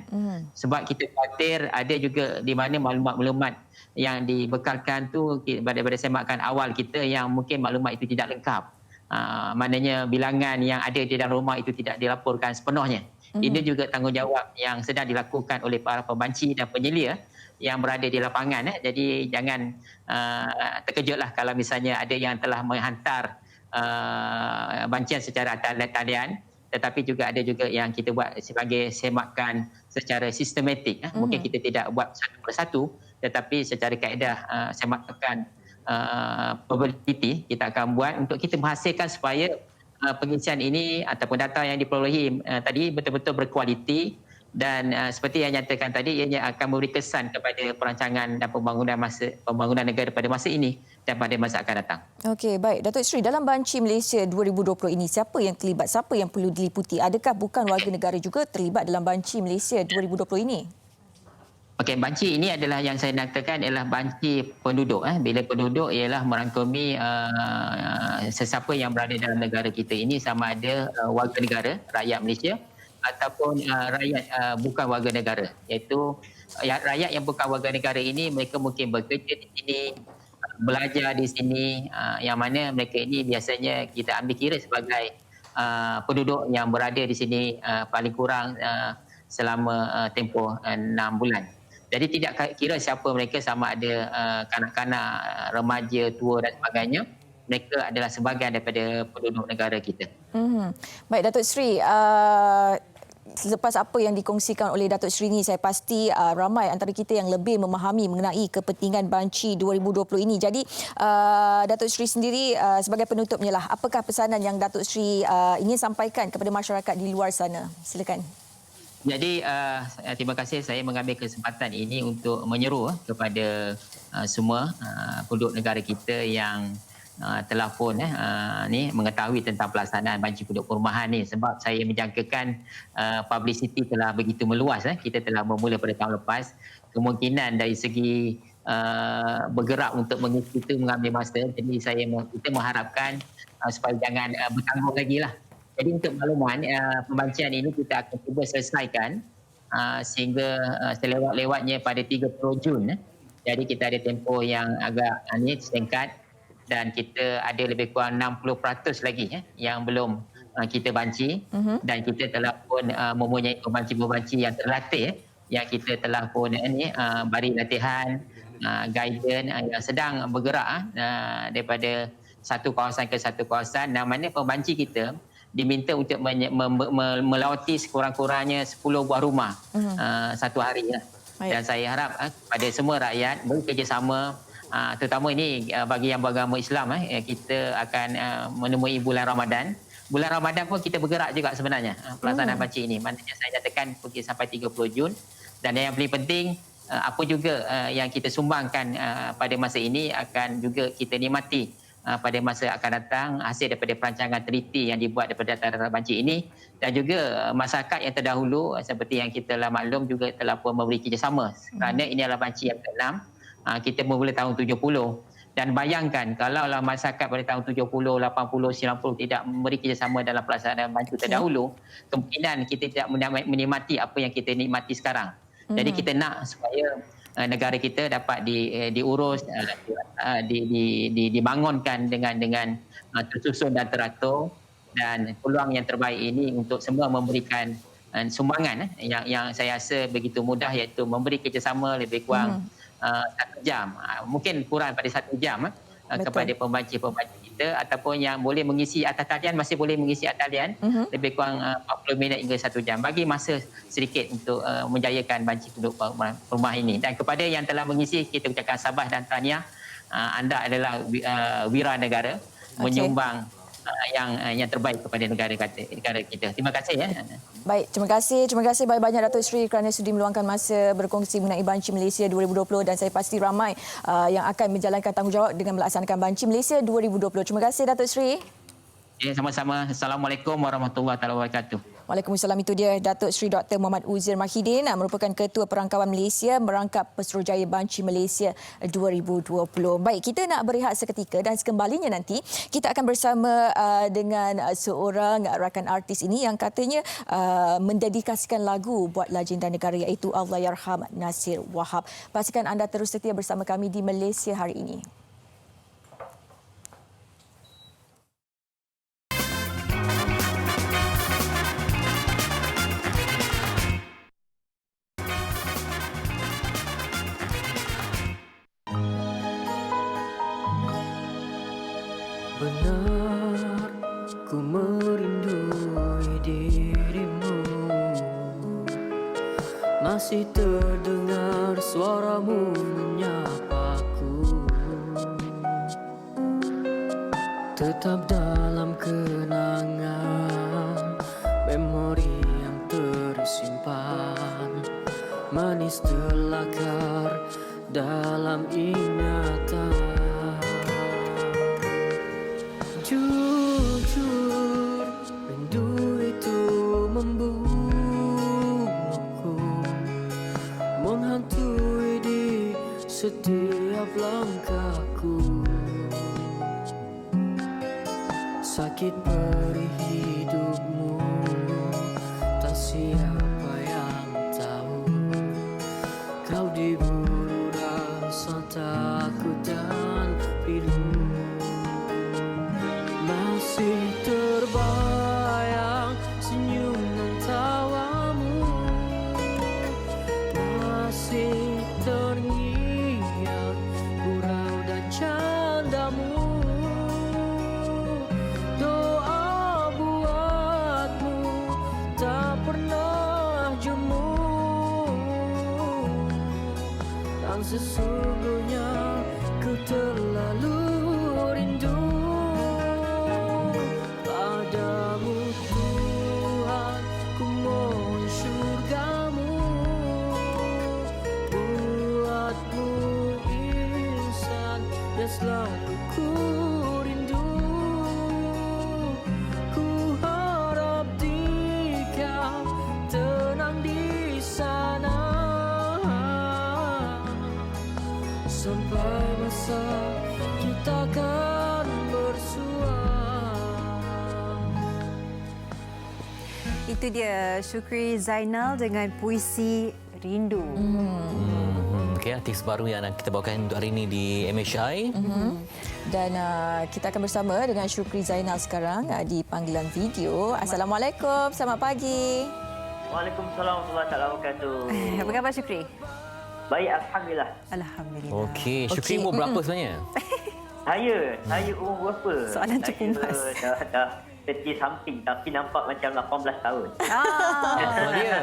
[SPEAKER 13] Sebab kita khawatir ada juga di mana maklumat-maklumat yang dibekalkan tu daripada semakkan awal kita yang mungkin maklumat itu tidak lengkap. Maknanya bilangan yang ada di dalam rumah itu tidak dilaporkan sepenuhnya. Ini juga tanggungjawab yang sedang dilakukan oleh para pembanci dan penyelia yang berada di lapangan. Jadi jangan terkejutlah kalau misalnya ada yang telah menghantar bancian secara talian, tetapi juga ada juga yang kita buat sebagai semakan secara sistematik. Mungkin kita tidak buat satu persatu, tetapi secara kaedah semakan probability kita akan buat untuk kita menghasilkan supaya pengisian ini ataupun data yang diperolehi tadi betul-betul berkualiti. Dan seperti yang nyatakan tadi, ianya akan memberi kesan kepada perancangan dan pembangunan negara pada masa ini dan pada masa akan datang.
[SPEAKER 4] Okey, baik. Datuk Seri, dalam Banci Malaysia 2020 ini, siapa yang terlibat? Siapa yang perlu diliputi? Adakah bukan warga negara juga terlibat dalam Banci Malaysia 2020 ini?
[SPEAKER 13] Okey, banci ini adalah yang saya nyatakan adalah banci penduduk. Bila penduduk ialah merangkumi sesiapa yang berada dalam negara kita ini, sama ada warga negara, rakyat Malaysia, ataupun rakyat bukan warga negara, iaitu rakyat yang bukan warga negara ini mereka mungkin bekerja di sini, belajar di sini, yang mana mereka ini biasanya kita ambil kira sebagai penduduk yang berada di sini paling kurang selama tempoh 6 bulan. Jadi tidak kira siapa mereka, sama ada kanak-kanak, remaja, tua dan sebagainya, mereka adalah sebahagian daripada penduduk negara kita.
[SPEAKER 4] Baik, Datuk Seri, selepas apa yang dikongsikan oleh Datuk Seri ini, saya pasti ramai antara kita yang lebih memahami mengenai kepentingan Banci 2020 ini. Jadi, Datuk Seri sendiri sebagai penutupnya lah, apakah pesanan yang Datuk Seri ingin sampaikan kepada masyarakat di luar sana? Silakan.
[SPEAKER 13] Jadi, terima kasih saya mengambil kesempatan ini untuk menyeru kepada semua penduduk negara kita yang telah pun mengetahui tentang pelaksanaan banci penduduk perumahan ni, sebab saya menjangkakan publicity telah begitu meluas. Kita telah bermula pada tahun lepas. Kemungkinan dari segi bergerak untuk mengisi itu mengambil masa. Jadi kita mengharapkan supaya jangan bertanggung lagi lah. Jadi untuk makluman, pembancian ini kita akan cuba selesaikan sehingga selewat-lewatnya pada 30 Jun. Jadi kita ada tempoh yang agak singkat. Dan kita ada lebih kurang 60% lagi yang belum kita banci. Dan kita telah pun mempunyai pembanci-pembanci yang terlatih, yang kita telah pun beri latihan, guidance yang sedang bergerak daripada satu kawasan ke satu kawasan. Dan mana pembanci kita diminta untuk melawati sekurang-kurangnya 10 buah rumah satu hari. Dan saya harap pada semua rakyat bekerjasama, terutama ini bagi yang beragama Islam, kita akan menemui bulan Ramadan. Bulan Ramadan pun kita bergerak juga sebenarnya pelaksanaan banci ini. Maknanya saya nyatakan pergi sampai 30 Jun. Dan yang paling penting, apa juga yang kita sumbangkan pada masa ini akan juga kita nikmati pada masa akan datang hasil daripada perancangan teliti yang dibuat daripada data banci ini. Dan juga masyarakat yang terdahulu seperti yang kita telah maklum juga telah pun memberi kerjasama, kerana ini adalah banci yang ke-6. Kita bermula tahun 70 dan bayangkan kalaulah masyarakat pada tahun 70, 80, 90 tidak memberi kerjasama dalam pelaksanaan banci terdahulu, kemungkinan kita tidak menikmati apa yang kita nikmati sekarang. Jadi kita nak supaya negara kita dapat diurus, dibangunkan dengan tersusun dan teratur, dan peluang yang terbaik ini untuk semua memberikan sumbangan yang saya rasa begitu mudah, iaitu memberi kerjasama lebih kurang 1 jam, mungkin kurang pada 1 jam kepada pembanci-pembanci kita, ataupun yang boleh mengisi atas talian masih boleh mengisi atas talian lebih kurang 40 minit hingga 1 jam, bagi masa sedikit untuk menjayakan banci penduduk rumah ini. Dan kepada yang telah mengisi, kita ucapkan sabah dan tahniah. Anda adalah wira negara, menyumbang yang terbaik kepada negara kita. Terima kasih ya.
[SPEAKER 4] Baik, terima kasih banyak-banyak Datuk Seri kerana sudi meluangkan masa berkongsi mengenai Banci Malaysia 2020, dan saya pasti ramai yang akan menjalankan tanggungjawab dengan melaksanakan Banci Malaysia 2020. Terima kasih Datuk Seri.
[SPEAKER 13] Ya, sama-sama. Assalamualaikum warahmatullahi wabarakatuh.
[SPEAKER 4] Waalaikumsalam. Itu dia Datuk Seri Dr. Muhammad Uzir Mahidin, merupakan Ketua Perangkawan Malaysia merangkap Pesuruhjaya Banci Malaysia 2020. Baik, kita nak berehat seketika dan sekembalinya nanti kita akan bersama dengan seorang rakan artis ini yang katanya mendedikasikan lagu buat legenda negara iaitu Allahyarham Nasir Wahab. Pastikan anda terus setia bersama kami di Malaysia Hari Ini.
[SPEAKER 14] Benar, ku merindui dirimu. Masih terdengar suaramu menyapaku. Tetap dalam kenangan, memori yang tersimpan. Manis terlakar dalam ingatan. Jujur, rindu itu membunuhku, menghantui di setiap langkahku. Sakit perih hidupmu, tak siapa yang tahu. Kau diburu rasa takut dan pilu. Masih terbayang senyum dan tawamu, masih terngiang gurau dan candamu. Doa buatmu tak pernah jemu, dan sesungguhnya ku terlalu rindu padamu Tuhan. Ku mohon syurgamu, buatmu insan dan selalu ku rindu. Ku harap dikau tenang di sana sampai masa kita akan bersua.
[SPEAKER 2] Itu dia Syukri Zainal dengan Puisi Rindu.
[SPEAKER 1] Okey, artis baru yang kita bawakan untuk hari ini di MHI.
[SPEAKER 4] Dan kita akan bersama dengan Syukri Zainal sekarang di panggilan video. Assalamualaikum, selamat pagi.
[SPEAKER 15] Waalaikumsalam warahmatullahi wabarakatuh.
[SPEAKER 2] Apa khabar Syukri?
[SPEAKER 15] Baik, alhamdulillah.
[SPEAKER 2] Alhamdulillah.
[SPEAKER 1] Okey, Syukri umur berapa sebenarnya?
[SPEAKER 15] Saya umur berapa?
[SPEAKER 2] Soalan cukup mas.
[SPEAKER 15] Dah 30 something tapi nampak macam 18 tahun.
[SPEAKER 1] Oh dia.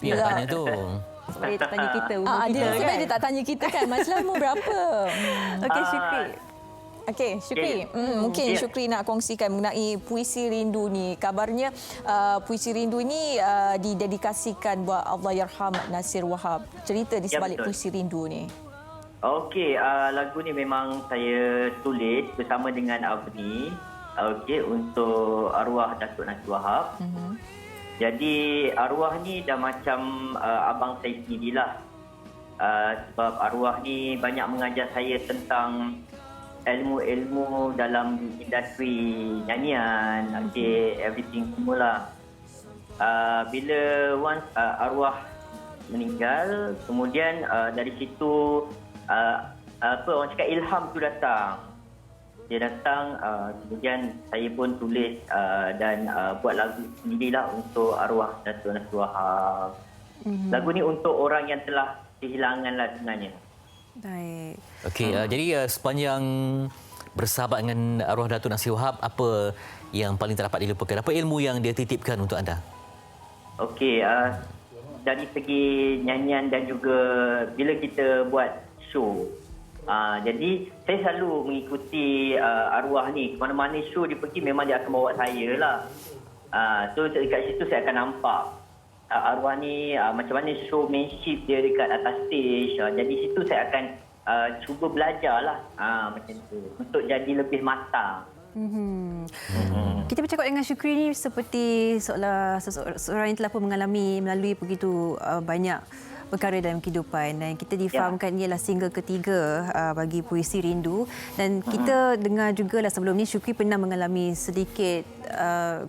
[SPEAKER 1] Dia tanya tu.
[SPEAKER 2] Supaya tak tanya kita umur kita
[SPEAKER 4] Dia
[SPEAKER 2] kan?
[SPEAKER 4] sebab dia tak tanya kita kan Maslah umur berapa.
[SPEAKER 2] Okey Syukri.
[SPEAKER 4] Okey, Syukri. Mungkin Syukri nak kongsikan mengenai Puisi Rindu ni. Kabarnya Puisi Rindu ni didedikasikan buat Allahyarham Nasir Wahab. Cerita di sebalik Puisi Rindu ni.
[SPEAKER 15] Okey, lagu ni memang saya tulis bersama dengan Avni. Okey, untuk arwah Datuk Nasir Wahab. Jadi arwah ni dah macam abang saya sendirilah. Sebab arwah ni banyak mengajar saya tentang ilmu-ilmu dalam industri nyanyian, everything semula. Bila once arwah meninggal, kemudian dari situ orang cakap ilham tu datang. Dia datang, kemudian saya pun tulis dan buat lagu sendirilah untuk arwah Datuk Nasir Wahab. Lagu ni untuk orang yang telah kehilangan lah sebenarnya.
[SPEAKER 2] Baik.
[SPEAKER 1] Okey, jadi sepanjang bersahabat dengan arwah Datuk Nasir Wahab, apa yang paling tak dapat dilupakan? Apa ilmu yang dia titipkan untuk anda?
[SPEAKER 15] Okey, dari segi nyanyian dan juga bila kita buat show, jadi saya selalu mengikuti arwah ni. Mana-mana show dia pergi memang dia akan bawa saya lah. So dekat situ saya akan nampak arwah ni macam mana showmanship dia dekat atas stage. Jadi situ saya akan cuba belajar lah macam tu untuk jadi lebih matang.
[SPEAKER 2] Kita bercakap dengan Syukri ni seperti seolah seorang yang telah pun melalui begitu banyak perkara dalam kehidupan, dan kita difahamkan ialah single ketiga bagi Puisi Rindu, dan kita dengar jugalah sebelum ni Syukri pernah mengalami sedikit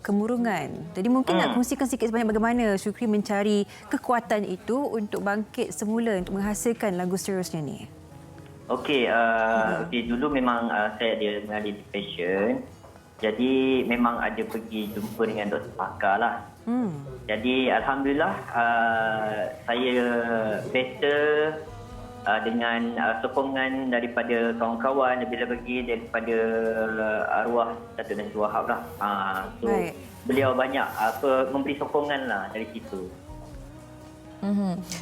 [SPEAKER 2] kemurungan. Jadi mungkin nak kongsikan sikit sebanyak bagaimana Syukri mencari kekuatan itu untuk bangkit semula untuk menghasilkan lagu seterusnya ni.
[SPEAKER 15] Okey, dulu memang saya ada mengalami depression. Jadi memang ada pergi jumpa dengan doktor pakar lah. Jadi alhamdulillah saya better dengan sokongan daripada kawan-kawan, lebih lagi daripada arwah Datuk Najib Wahab lah. Beliau banyak memberi sokongan lah dari situ.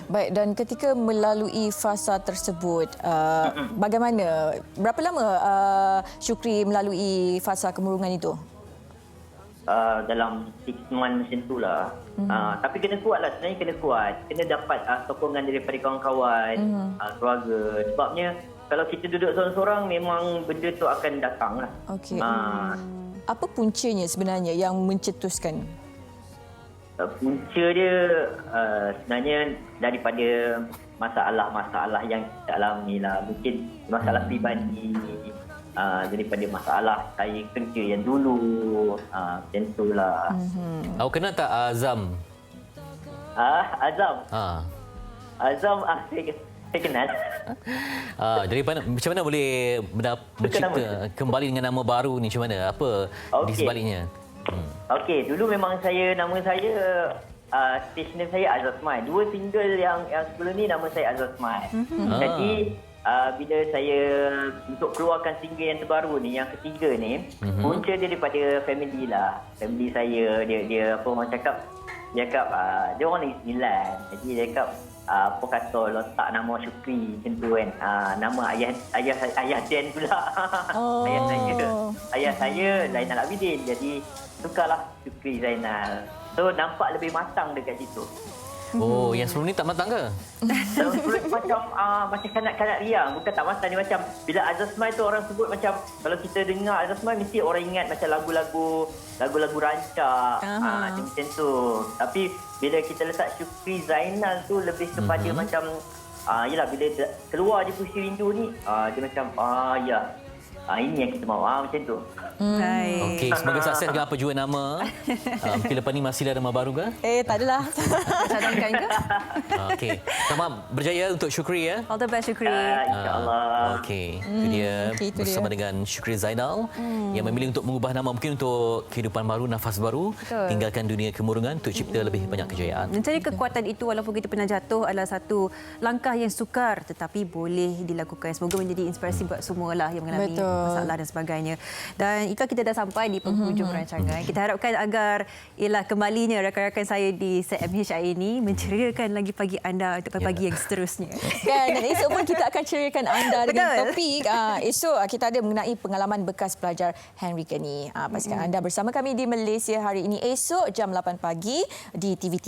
[SPEAKER 4] Baik, dan ketika melalui fasa tersebut, bagaimana, berapa lama Syukri melalui fasa kemurungan itu?
[SPEAKER 15] Dalam 6 months macam tu lah. Tapi kena kuat lah, sebenarnya kena kuat. Kena dapat sokongan daripada kawan-kawan, keluarga. Sebabnya kalau kita duduk seorang-seorang, memang benda tu akan datang lah.
[SPEAKER 4] Okey. Apa puncanya sebenarnya yang mencetuskan?
[SPEAKER 15] Punca dia sebenarnya daripada masalah-masalah yang kita alami lah. Mungkin masalah peribadi, daripada masalah saya kerja yang dulu, macam tu lah.
[SPEAKER 1] Awak kenal tak Azam?
[SPEAKER 15] Azam? Azam, saya kenal.
[SPEAKER 1] Macam mana boleh mencipta kembali dengan nama baru ni? Macam mana? Apa di sebaliknya?
[SPEAKER 15] Okey, dulu memang nama saya stage name saya Azaz Smile. 2 single yang sebelum ni nama saya Azaz Smile. Jadi bila saya untuk keluarkan single yang terbaru ni, yang ketiga ni, punca dia daripada family lah. Family saya, dia apa orang cakap, dia orang Negeri Sembilan. Jadi dia cakap apa kata letak nama Syukri macam tu kan. Nama ayah Dan pula. Ayah saya Zainal Abidin. Jadi tukarlah Syukri Zainal. So nampak lebih matang dekat situ.
[SPEAKER 1] Oh, yang sebelum ni tak matang ke?
[SPEAKER 15] Sebelum ni macam kanak-kanak riang. Bukan tak matang, ni macam bila Azaz Smile tu orang sebut macam, kalau kita dengar Azaz Smile mesti orang ingat macam lagu-lagu rancak. Macam tu. Tapi bila kita letak Syukri Zainal tu lebih kepada macam yelah, bila keluar je Puisi Rindu ni, dia macam ini yang kita mahu, macam tu.
[SPEAKER 1] Okey, semoga sukses dengan apa jua nama. Mungkin lepas ni masih ada nama baru ke?
[SPEAKER 4] Tak adalah.
[SPEAKER 2] Cadangkan ke?
[SPEAKER 1] Okey. Sama berjaya untuk Syukri ya.
[SPEAKER 2] All the best Syukri.
[SPEAKER 15] InsyaAllah.
[SPEAKER 1] Okey, itu dia bersama dengan Syukri Zainal yang memilih untuk mengubah nama, mungkin untuk kehidupan baru, nafas baru.
[SPEAKER 2] Betul.
[SPEAKER 1] Tinggalkan dunia kemurungan untuk cipta lebih banyak kejayaan.
[SPEAKER 2] Mencari kekuatan itu walaupun kita pernah jatuh adalah satu langkah yang sukar tetapi boleh dilakukan. Semoga menjadi inspirasi buat semualah yang mengalami masalah dan sebagainya. Dan itu kita dah sampai di penghujung rancangan. Kita harapkan agar kembalinya rakan-rakan saya di CMH hari ini menceriakan lagi pagi anda untuk pagi yang seterusnya.
[SPEAKER 4] Kan, dan esok pun kita akan ceriakan anda dengan topik. Esok kita ada mengenai pengalaman bekas pelajar Henry Kenny. Pastikan anda bersama kami di Malaysia hari ini esok jam 8 pagi di TV3.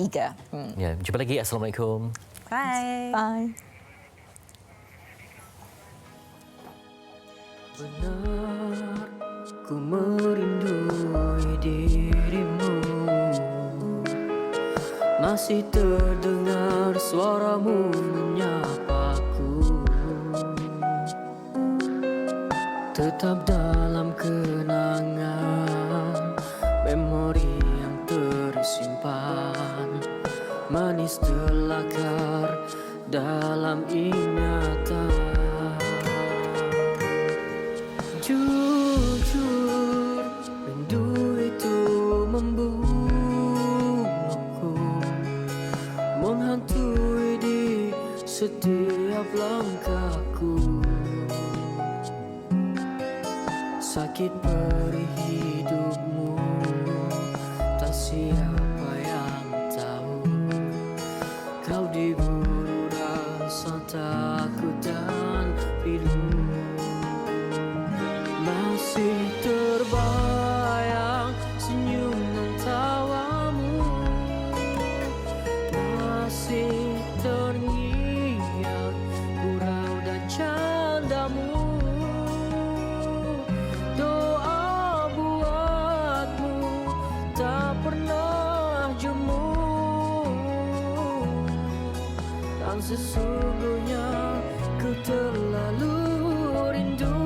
[SPEAKER 1] Ya, jumpa lagi. Assalamualaikum.
[SPEAKER 2] Bye.
[SPEAKER 4] Bye.
[SPEAKER 14] Benar, ku merindui dirimu. Masih terdengar suaramu menyapaku. Tetap dalam kenangan, memori yang tersimpan. Manis terlakar dalam ingatan. Jujur, rindu itu membunuhku, menghantui di setiap langkahku. Sakit perih hidupmu, tak siapa yang tahu. Kau diburu rasa takut dan pilu. Masih terbayang senyum dan tawamu, masih terngiang gurau dan candamu. Doa Kan sesungguhnya ku terlalu rindu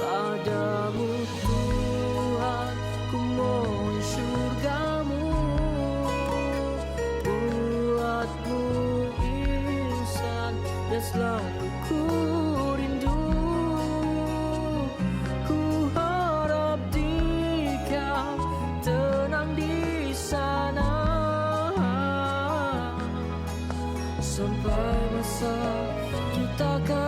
[SPEAKER 14] padamu Tuhan, ku mohon syurgamu, buatmu insan yang selalu ku rindu. Ku harap dikau tenang di sana sampai masa kita akan